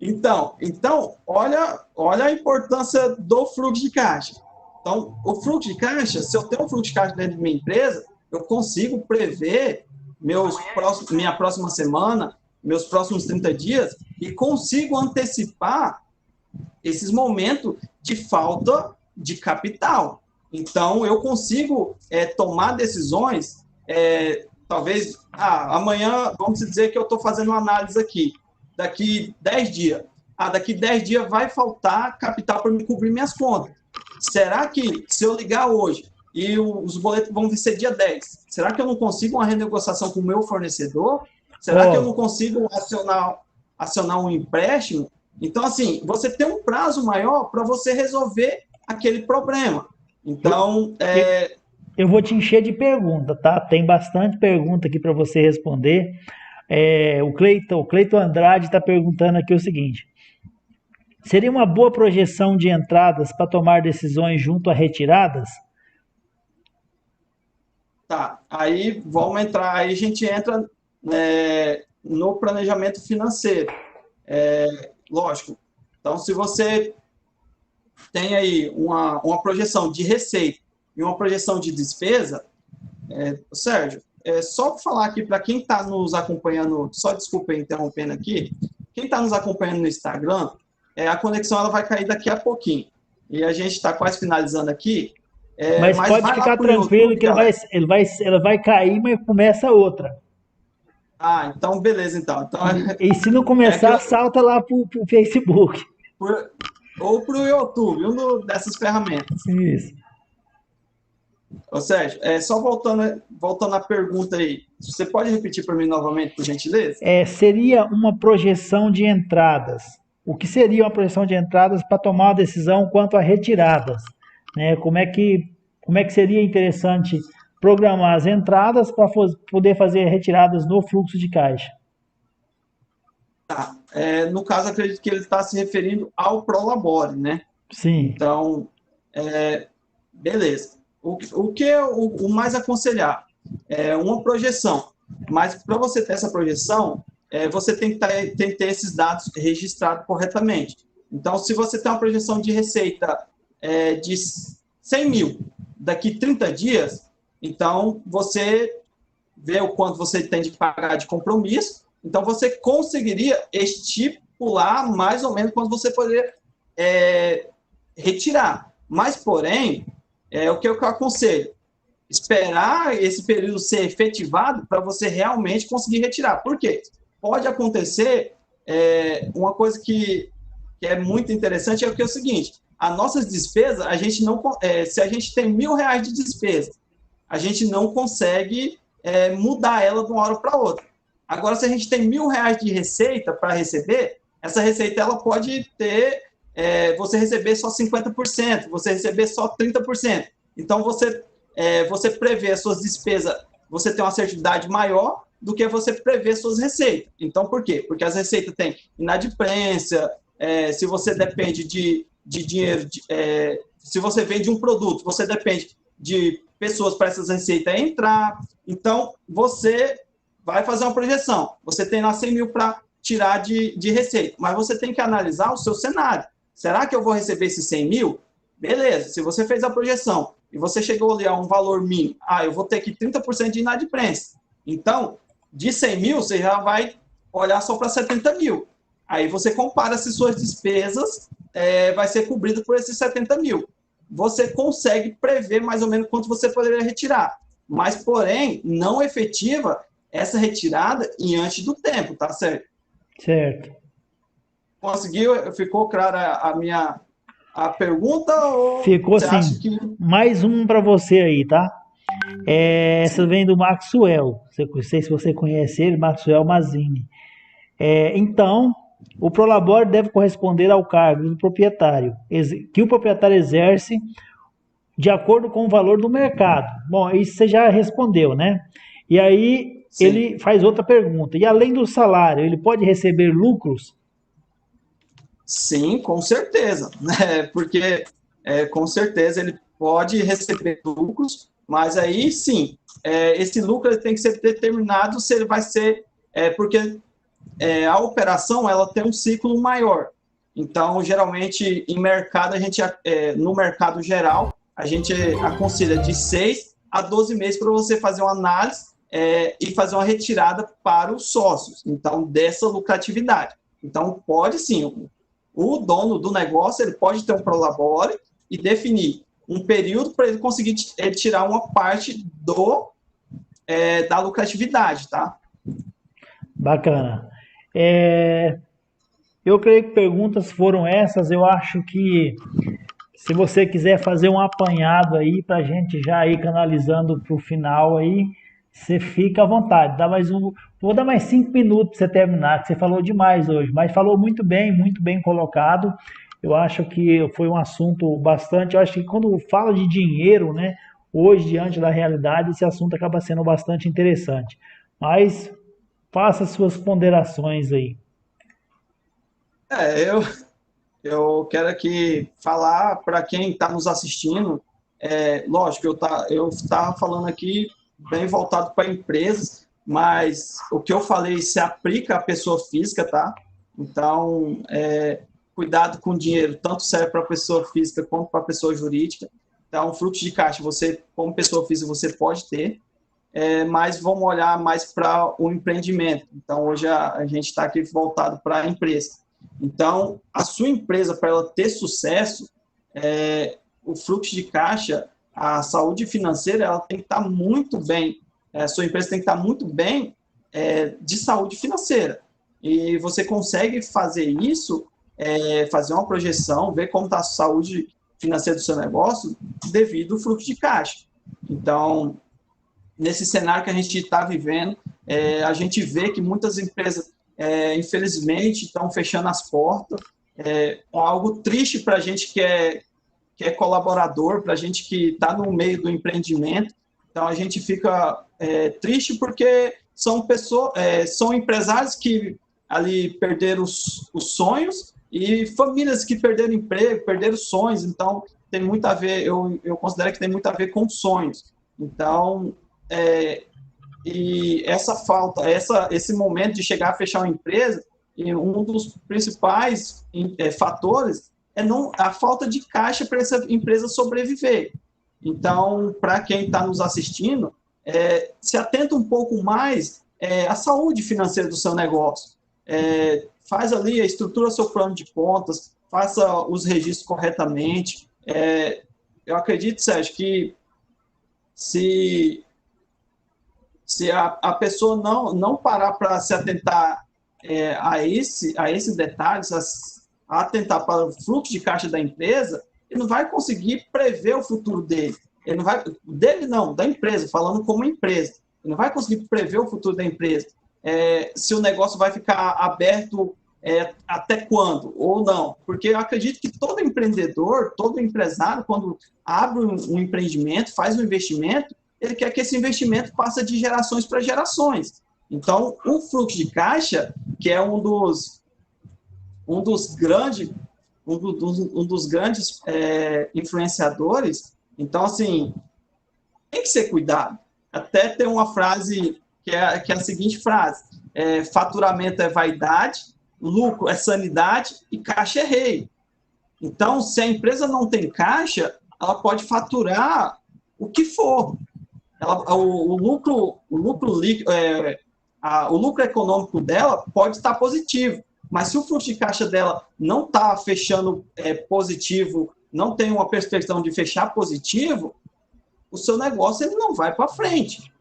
Então olha a importância do fluxo de caixa. Então, o fluxo de caixa, se eu tenho um fluxo de caixa dentro de minha empresa, eu consigo prever minha próxima semana, meus próximos 30 dias, e consigo antecipar esses momentos de falta de capital. Então, eu consigo tomar decisões, talvez, amanhã, vamos dizer que eu estou fazendo uma análise aqui, daqui 10 dias. Daqui 10 dias vai faltar capital para me cobrir minhas contas. Será que, se eu ligar hoje e os boletos vão vencer dia 10, será que eu não consigo uma renegociação com o meu fornecedor? Será que eu não consigo acionar um empréstimo? Então, assim, você tem um prazo maior para você resolver aquele problema. Então, eu vou te encher de pergunta, tá? Tem bastante pergunta aqui para você responder. O Cleiton Andrade está perguntando aqui o seguinte: seria uma boa projeção de entradas para tomar decisões junto a retiradas? Tá, aí a gente entra no planejamento financeiro. Lógico. Então, se você tem aí uma projeção de receita e uma projeção de despesa, Sérgio, só para falar aqui para quem está nos acompanhando, só desculpa interrompendo aqui, quem está nos acompanhando no Instagram, a conexão ela vai cair daqui a pouquinho. E a gente está quase finalizando aqui. Mas pode ficar tranquilo YouTube, que ela vai cair, mas começa outra. Então beleza, então. E se não começar, salta lá pro Facebook. Ou pro YouTube, uma dessas ferramentas. Isso. Ô Sérgio, só voltando à pergunta aí, você pode repetir para mim novamente, por gentileza? Seria uma projeção de entradas. O que seria uma projeção de entradas para tomar uma decisão quanto a retiradas? Né? Como é que seria interessante programar as entradas para poder fazer retiradas no fluxo de caixa? No caso, acredito que ele está se referindo ao Prolabore, né? Sim, Então, beleza. O que é o mais aconselhar? É uma projeção. Mas para você ter essa projeção, você tem que ter esses dados registrados corretamente. Então, se você tem uma projeção de receita de 100 mil daqui 30 dias, então você vê o quanto você tem de pagar de compromisso, então você conseguiria estipular mais ou menos quanto você poderia retirar. Mas, porém, o que eu aconselho? Esperar esse período ser efetivado para você realmente conseguir retirar. Por quê? Pode acontecer uma coisa que é muito interessante, é o seguinte, as nossas despesas, a gente não, se a gente tem R$ 1.000 de despesa, a gente não consegue mudar ela de uma hora para outra. Agora, se a gente tem R$ 1.000 de receita para receber, essa receita ela pode ter, você receber só 50%, você receber só 30%. Então, você prevê as suas despesas, você tem uma assertividade maior do que você prevê suas receitas. Então, por quê? Porque as receitas têm inadimplência, se você depende de dinheiro, se você vende um produto, você depende de pessoas para essas receitas entrar. Então, você vai fazer uma projeção. Você tem lá 100 mil para tirar de receita, mas você tem que analisar o seu cenário. Será que eu vou receber esses 100 mil? Beleza, se você fez a projeção e você chegou ali a um valor mínimo, eu vou ter aqui 30% de inadimplência. Então, de 100 mil, você já vai olhar só para 70 mil. Aí você compara se suas despesas vai ser cobrido por esses 70 mil. Você consegue prever mais ou menos quanto você poderia retirar. Mas, porém, não efetiva essa retirada antes do tempo, tá certo? certo. Conseguiu? Ficou clara a pergunta ou Ficou você assim. acha que... Mais um para você aí, tá? Essa vem do Maxwell. Não sei se você conhece ele, Maxwell Mazzini. Então, o prolabore deve corresponder ao cargo do proprietário, que o proprietário exerce de acordo com o valor do mercado. Bom, isso você já respondeu, né? E aí Sim. ele faz outra pergunta. E além do salário, ele pode receber lucros? Sim, com certeza, né? Porque com certeza ele pode receber lucros, mas aí sim, esse lucro ele tem que ser determinado se ele vai ser, porque a operação ela tem um ciclo maior. Então, geralmente em mercado no mercado geral a gente aconselha de 6 a 12 meses para você fazer uma análise e fazer uma retirada para os sócios. Então, dessa lucratividade. Então, pode sim. O dono do negócio ele pode ter um prolabore e definir um período para ele conseguir tirar uma parte da lucratividade, tá? Bacana. Eu creio que perguntas foram essas. Eu acho que se você quiser fazer um apanhado aí para a gente já ir canalizando para o final aí, você fica à vontade. Vou dar mais 5 minutos para você terminar, que você falou demais hoje, mas falou muito bem colocado. Eu acho que foi um assunto bastante. Eu acho que quando fala de dinheiro, né, hoje diante da realidade, esse assunto acaba sendo bastante interessante. Mas faça suas ponderações aí. Eu quero aqui falar para quem está nos assistindo, lógico, eu estava falando aqui bem voltado para empresas, mas o que eu falei se aplica à pessoa física, tá? Então, cuidado com o dinheiro, tanto serve para a pessoa física quanto para a pessoa jurídica. Então, fluxo de caixa, você, como pessoa física, você pode ter, mas vamos olhar mais para o empreendimento. Então, hoje a gente está aqui voltado para a empresa. Então, a sua empresa, para ela ter sucesso, o fluxo de caixa, a saúde financeira, ela tem que estar muito bem, a sua empresa tem que estar muito bem de saúde financeira. E você consegue fazer isso, fazer uma projeção, ver como está a saúde financeira do seu negócio, devido ao fluxo de caixa. Então, nesse cenário que a gente está vivendo, a gente vê que muitas empresas, infelizmente, estão fechando as portas. É algo triste para a gente que é colaborador, para a gente que está no meio do empreendimento. Então, a gente fica triste porque são pessoas, são empresários que ali perderam os sonhos e famílias que perderam emprego, perderam sonhos. Então, tem muito a ver, eu considero que tem muito a ver com sonhos. Então, e essa falta, esse momento de chegar a fechar uma empresa, e um dos principais fatores é a falta de caixa para essa empresa sobreviver. Então, para quem está nos assistindo, se atenta um pouco mais à saúde financeira do seu negócio. Faz ali, estrutura seu plano de contas, faça os registros corretamente. Eu acredito, Sérgio, que se a pessoa não parar para se atentar a esses detalhes, a atentar para o fluxo de caixa da empresa, ele não vai conseguir prever o futuro dele. Ele não vai, da empresa, falando como empresa. Ele não vai conseguir prever o futuro da empresa. Se o negócio vai ficar aberto até quando, ou não. Porque eu acredito que todo empreendedor, todo empresário, quando abre um empreendimento, faz um investimento, ele quer que esse investimento passe de gerações para gerações. Então, o fluxo de caixa, que é um dos grandes influenciadores, então, assim, tem que ser cuidado. Até tem uma frase que é a seguinte frase: faturamento é vaidade, lucro é sanidade e caixa é rei. Então, se a empresa não tem caixa, ela pode faturar o que for. O lucro econômico dela pode estar positivo, mas se o fluxo de caixa dela não está fechando positivo, não tem uma perspectiva de fechar positivo, o seu negócio ele não vai para frente.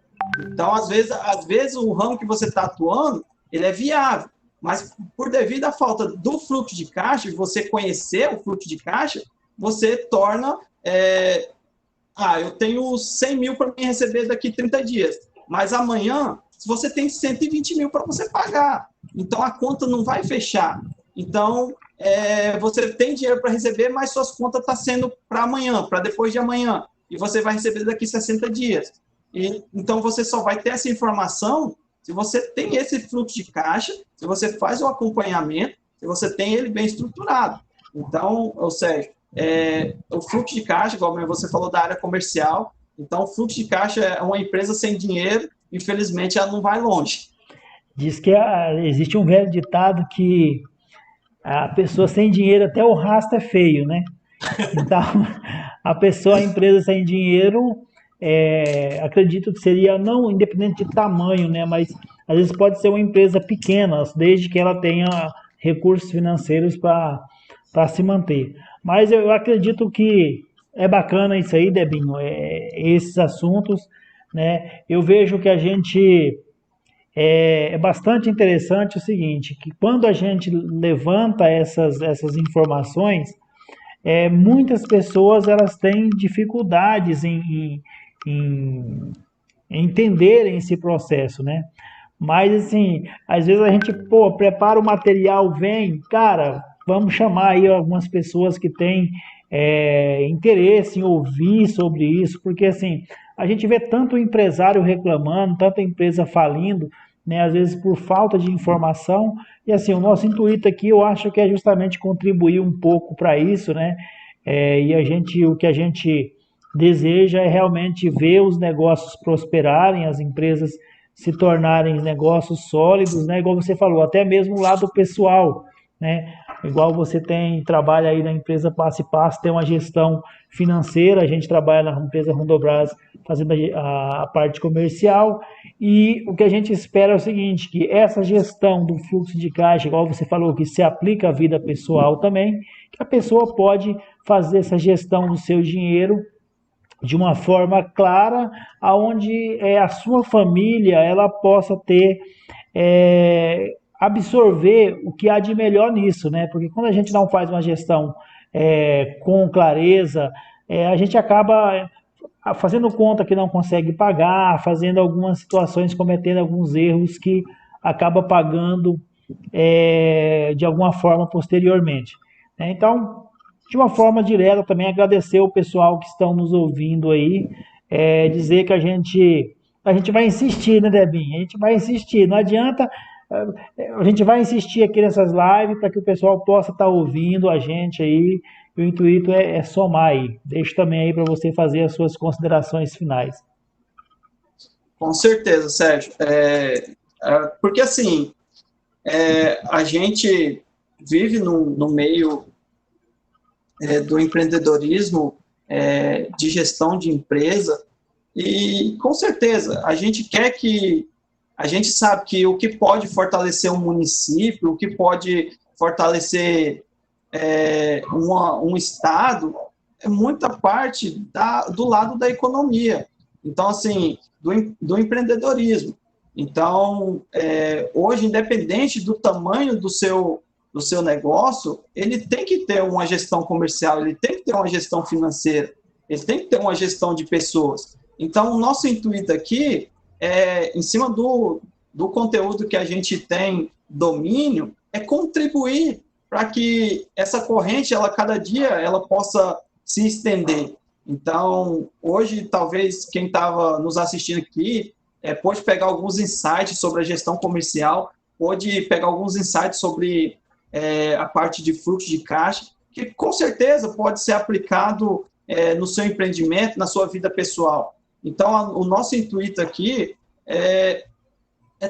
Então, às vezes o ramo que você está atuando, ele é viável, mas por devido à falta do fluxo de caixa, você conhecer o fluxo de caixa, você torna... eu tenho 100 mil para me receber daqui 30 dias, mas amanhã você tem 120 mil para você pagar. Então, a conta não vai fechar. Então, você tem dinheiro para receber, mas suas contas estão sendo para amanhã, para depois de amanhã, e você vai receber daqui 60 dias. Então, você só vai ter essa informação se você tem esse fluxo de caixa, se você faz o acompanhamento, se você tem ele bem estruturado. Então, ou seja, o fluxo de caixa, igual você falou da área comercial, então o fluxo de caixa é uma empresa sem dinheiro, infelizmente ela não vai longe. Diz que existe um velho ditado que a pessoa sem dinheiro, até o rastro é feio, né? Então, a empresa sem dinheiro, acredito que seria, não independente de tamanho, né? Mas às vezes pode ser uma empresa pequena, desde que ela tenha recursos financeiros para se manter. Mas eu acredito que é bacana isso aí, Debinho, esses assuntos, né? Eu vejo que a gente é bastante interessante o seguinte, que quando a gente levanta essas informações, muitas pessoas elas têm dificuldades em entenderem esse processo, né? Mas assim, às vezes a gente, prepara o material, vem, cara, vamos chamar aí algumas pessoas que têm interesse em ouvir sobre isso, porque assim, a gente vê tanto empresário reclamando, tanta empresa falindo, né, às vezes por falta de informação, e assim, o nosso intuito aqui, eu acho que é justamente contribuir um pouco para isso, né, o que a gente deseja é realmente ver os negócios prosperarem, as empresas se tornarem negócios sólidos, né, igual você falou, até mesmo o lado pessoal, né, igual você trabalha aí na empresa Passo e Passo, tem uma gestão financeira, a gente trabalha na empresa Rondobras fazendo a parte comercial, e o que a gente espera é o seguinte, que essa gestão do fluxo de caixa, igual você falou, que se aplica à vida pessoal também, que a pessoa pode fazer essa gestão do seu dinheiro de uma forma clara, aonde a sua família ela possa ter absorver o que há de melhor nisso, né? Porque quando a gente não faz uma gestão com clareza, a gente acaba fazendo conta que não consegue pagar, fazendo algumas situações, cometendo alguns erros que acaba pagando de alguma forma posteriormente. Então, de uma forma direta também agradecer o pessoal que estão nos ouvindo aí, dizer que a gente vai insistir, né, Debinha? A gente vai insistir, não adianta, a gente vai insistir aqui nessas lives para que o pessoal possa estar ouvindo a gente aí. O intuito é somar aí. Deixo também aí para você fazer as suas considerações finais. Com certeza, Sérgio. Porque assim, a gente vive no meio do empreendedorismo, de gestão de empresa, e com certeza a gente sabe que o que pode fortalecer um município, o que pode fortalecer um estado, é muita parte do lado da economia. Então, assim, do empreendedorismo. Então, hoje, independente do tamanho do seu negócio, ele tem que ter uma gestão comercial, ele tem que ter uma gestão financeira, ele tem que ter uma gestão de pessoas. Então, o nosso intuito aqui em cima do conteúdo que a gente tem domínio, é contribuir para que essa corrente, cada dia, ela possa se estender. Então, hoje, talvez, quem estava nos assistindo aqui pôde pegar alguns insights sobre a gestão comercial, pôde pegar alguns insights sobre a parte de fluxo de caixa, que com certeza pode ser aplicado no seu empreendimento, na sua vida pessoal. Então, o nosso intuito aqui é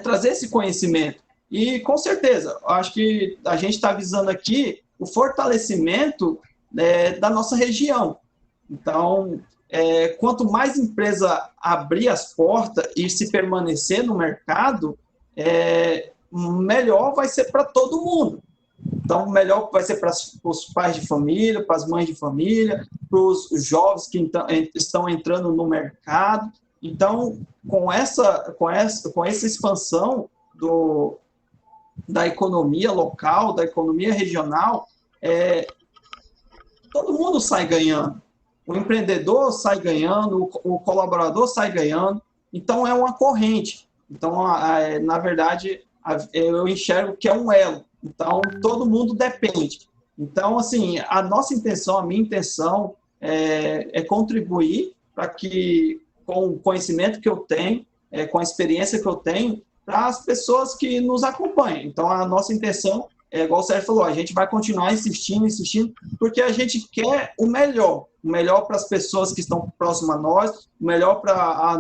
trazer esse conhecimento. E, com certeza, acho que a gente está visando aqui o fortalecimento da nossa região. Então, quanto mais empresa abrir as portas e se permanecer no mercado, melhor vai ser para todo mundo. Então, melhor vai ser para os pais de família, para as mães de família, para os jovens que estão entrando no mercado. Então, com essa expansão da economia local, da economia regional, todo mundo sai ganhando. O empreendedor sai ganhando, o colaborador sai ganhando. Então, é uma corrente. Então, na verdade, eu enxergo que é um elo. Então, todo mundo depende. Então, assim, a nossa intenção, a minha intenção é contribuir para que, com o conhecimento que eu tenho, com a experiência que eu tenho, para as pessoas que nos acompanham. Então, a nossa intenção, igual o Sérgio falou, a gente vai continuar insistindo, porque a gente quer o melhor para as pessoas que estão próximas a nós, o melhor para a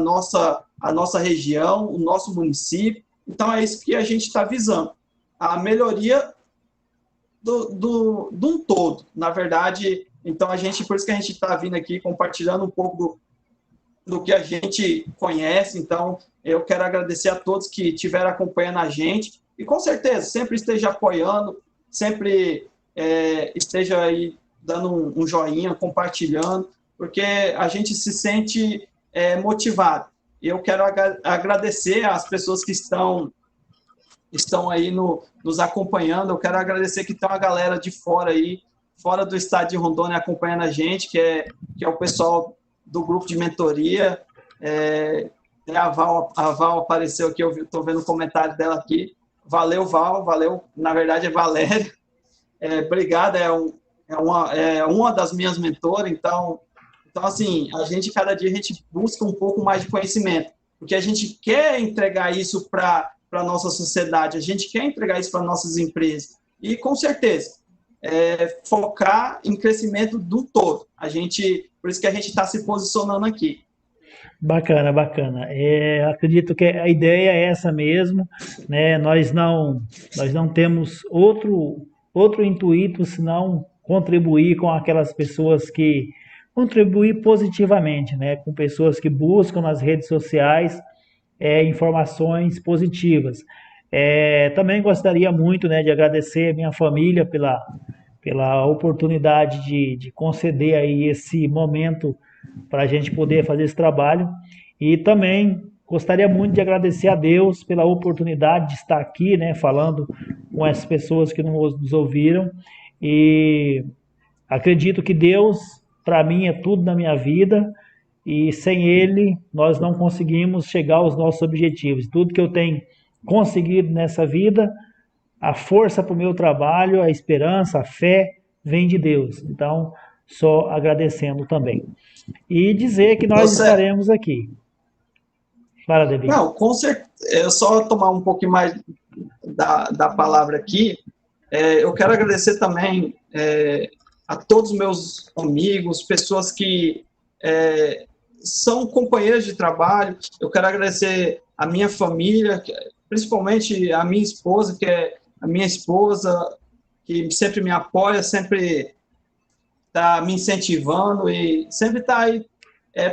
nossa região, o nosso município. Então, é isso que a gente está visando. A melhoria do um todo. Na verdade, então, por isso que a gente está vindo aqui compartilhando um pouco do que a gente conhece. Então, eu quero agradecer a todos que estiveram acompanhando a gente e, com certeza, sempre esteja apoiando, sempre esteja aí dando um joinha, compartilhando, porque a gente se sente motivado. E eu quero agradecer às pessoas que estão aí nos acompanhando. Eu quero agradecer que tem uma galera de fora aí, fora do estado de Rondônia, acompanhando a gente, que é o pessoal do grupo de mentoria. A Val apareceu aqui, eu estou vendo o comentário dela aqui. Valeu, Val, valeu. Na verdade, é Valéria. Obrigado, é uma das minhas mentoras. Então, assim, cada dia a gente busca um pouco mais de conhecimento, porque a gente quer entregar isso para a nossa sociedade, a gente quer entregar isso para nossas empresas. E, com certeza, focar em crescimento do todo. Por isso que a gente está se posicionando aqui. Bacana, bacana. Acredito que a ideia é essa mesmo, né? Nós não temos outro intuito senão contribuir com aquelas pessoas que contribuir positivamente, né? Com pessoas que buscam nas redes sociais informações positivas. Também gostaria muito, né, de agradecer a minha família pela oportunidade de conceder aí esse momento para a gente poder fazer esse trabalho. E também gostaria muito de agradecer a Deus pela oportunidade de estar aqui, né, falando com as pessoas que nos ouviram. E acredito que Deus, para mim, é tudo na minha vida. e sem ele nós não conseguimos chegar aos nossos objetivos. Tudo que eu tenho conseguido nessa vida, a força para o meu trabalho, a esperança, a fé, vem de Deus. Então, só agradecendo também. E dizer que nós Você, estaremos aqui. Fala, Davi. não, com certeza, eu só tomar um pouquinho mais da palavra aqui, eu quero agradecer também a todos os meus amigos, pessoas que são companheiros de trabalho. Eu quero agradecer a minha família, principalmente a minha esposa, que é a minha esposa, que sempre me apoia, sempre está me incentivando e sempre está aí.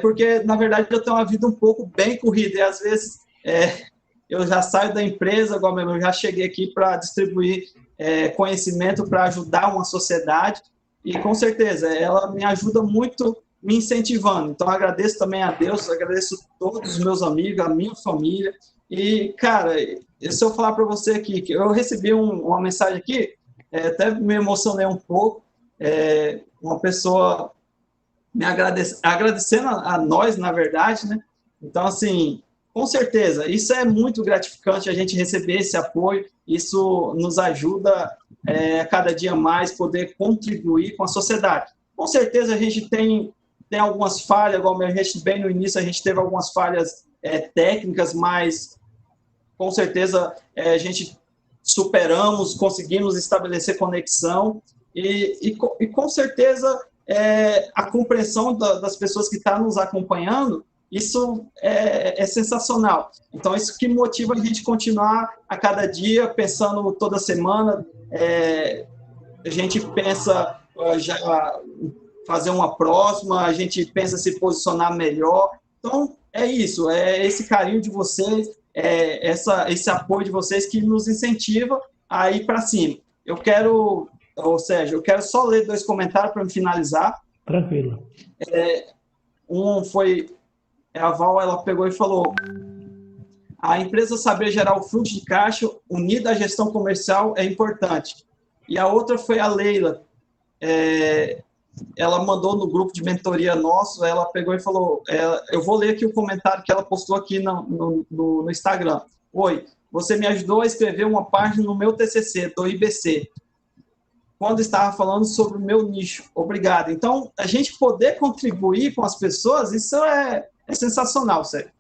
Porque, na verdade, eu tenho uma vida um pouco bem corrida e, às vezes, eu já saio da empresa, igual mesmo, eu já cheguei aqui para distribuir conhecimento para ajudar uma sociedade e, com certeza, ela me ajuda muito me incentivando. Então, agradeço também a Deus, agradeço todos os meus amigos, a minha família. E, cara, se eu falar para você aqui, que eu recebi uma mensagem aqui, até me emocionei um pouco, uma pessoa me agradecendo a nós, na verdade, né? Então, assim, com certeza, isso é muito gratificante, a gente receber esse apoio, isso nos ajuda a cada dia mais poder contribuir com a sociedade. Com certeza a gente tem algumas falhas, igual a gente bem no início, a gente teve algumas falhas técnicas, mas com certeza a gente superamos, conseguimos estabelecer conexão e com certeza a compreensão das pessoas que estão nos acompanhando, isso é sensacional. Então, isso que motiva a gente continuar a cada dia, pensando toda semana, a gente pensa já fazer uma próxima, a gente pensa se posicionar melhor. Então, é isso, é esse carinho de vocês, esse apoio de vocês que nos incentiva a ir para cima. Sérgio, eu quero só ler 2 comentários para me finalizar. Tranquilo. Um foi, a Val, ela pegou e falou: a empresa saber gerar o fluxo de caixa unido à gestão comercial é importante. E a outra foi a Leila, ela mandou no grupo de mentoria nosso, ela pegou e falou, eu vou ler aqui o comentário que ela postou aqui no Instagram. Oi, você me ajudou a escrever uma página no meu TCC, do IBC, quando estava falando sobre o meu nicho. Obrigado. Então, a gente poder contribuir com as pessoas, isso é sensacional, sério.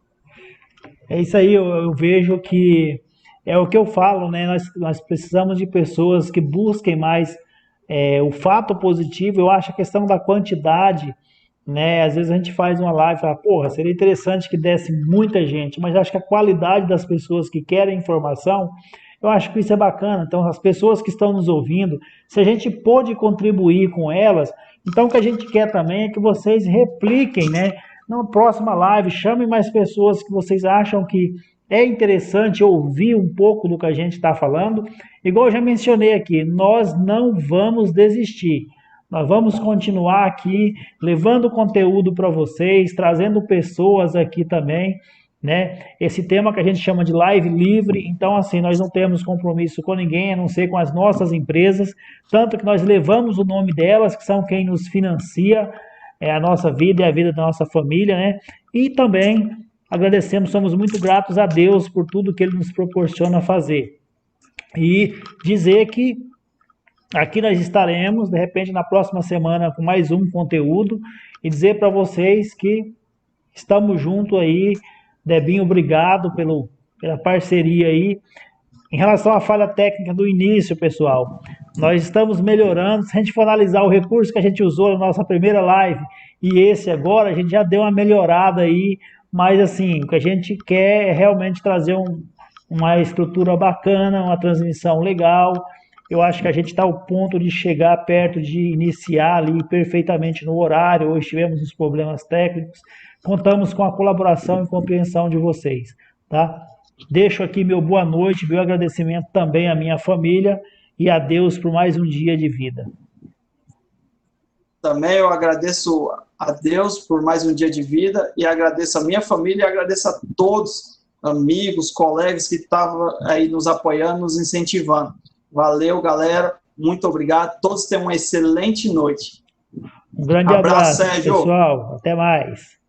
É isso aí, eu vejo que é o que eu falo, né? Nós precisamos de pessoas que busquem mais o fato positivo. Eu acho a questão da quantidade, né? Às vezes a gente faz uma live e fala, porra, seria interessante que desse muita gente, mas acho que a qualidade das pessoas que querem informação, eu acho que isso é bacana. Então, as pessoas que estão nos ouvindo, se a gente pôde contribuir com elas, então o que a gente quer também é que vocês repliquem, né? Na próxima live, chamem mais pessoas que vocês acham que é interessante ouvir um pouco do que a gente está falando. Igual eu já mencionei aqui, nós não vamos desistir. Nós vamos continuar aqui levando conteúdo para vocês, trazendo pessoas aqui também, né? Esse tema que a gente chama de live livre. Então, assim, nós não temos compromisso com ninguém, a não ser com as nossas empresas, tanto que nós levamos o nome delas, que são quem nos financia a nossa vida e a vida da nossa família, né? E também agradecemos, somos muito gratos a Deus por tudo que Ele nos proporciona fazer. E dizer que aqui nós estaremos, de repente, na próxima semana com mais um conteúdo e dizer para vocês que estamos juntos aí. Debinho, obrigado pela parceria aí. Em relação à falha técnica do início, pessoal, nós estamos melhorando. Se a gente for analisar o recurso que a gente usou na nossa primeira live e esse agora, a gente já deu uma melhorada aí, mas assim, o que a gente quer é realmente trazer uma estrutura bacana, uma transmissão legal. Eu acho que a gente está ao ponto de chegar perto de iniciar ali perfeitamente no horário. Hoje tivemos uns problemas técnicos. Contamos com a colaboração e compreensão de vocês, tá? Deixo aqui meu boa noite, meu agradecimento também à minha família e a Deus por mais um dia de vida. Também eu agradeço a Deus por mais um dia de vida e agradeço a minha família e agradeço a todos, amigos, colegas que estavam aí nos apoiando, nos incentivando. Valeu, galera. Muito obrigado. Todos tenham uma excelente noite. Um grande abraço, Sérgio. pessoal. Até mais.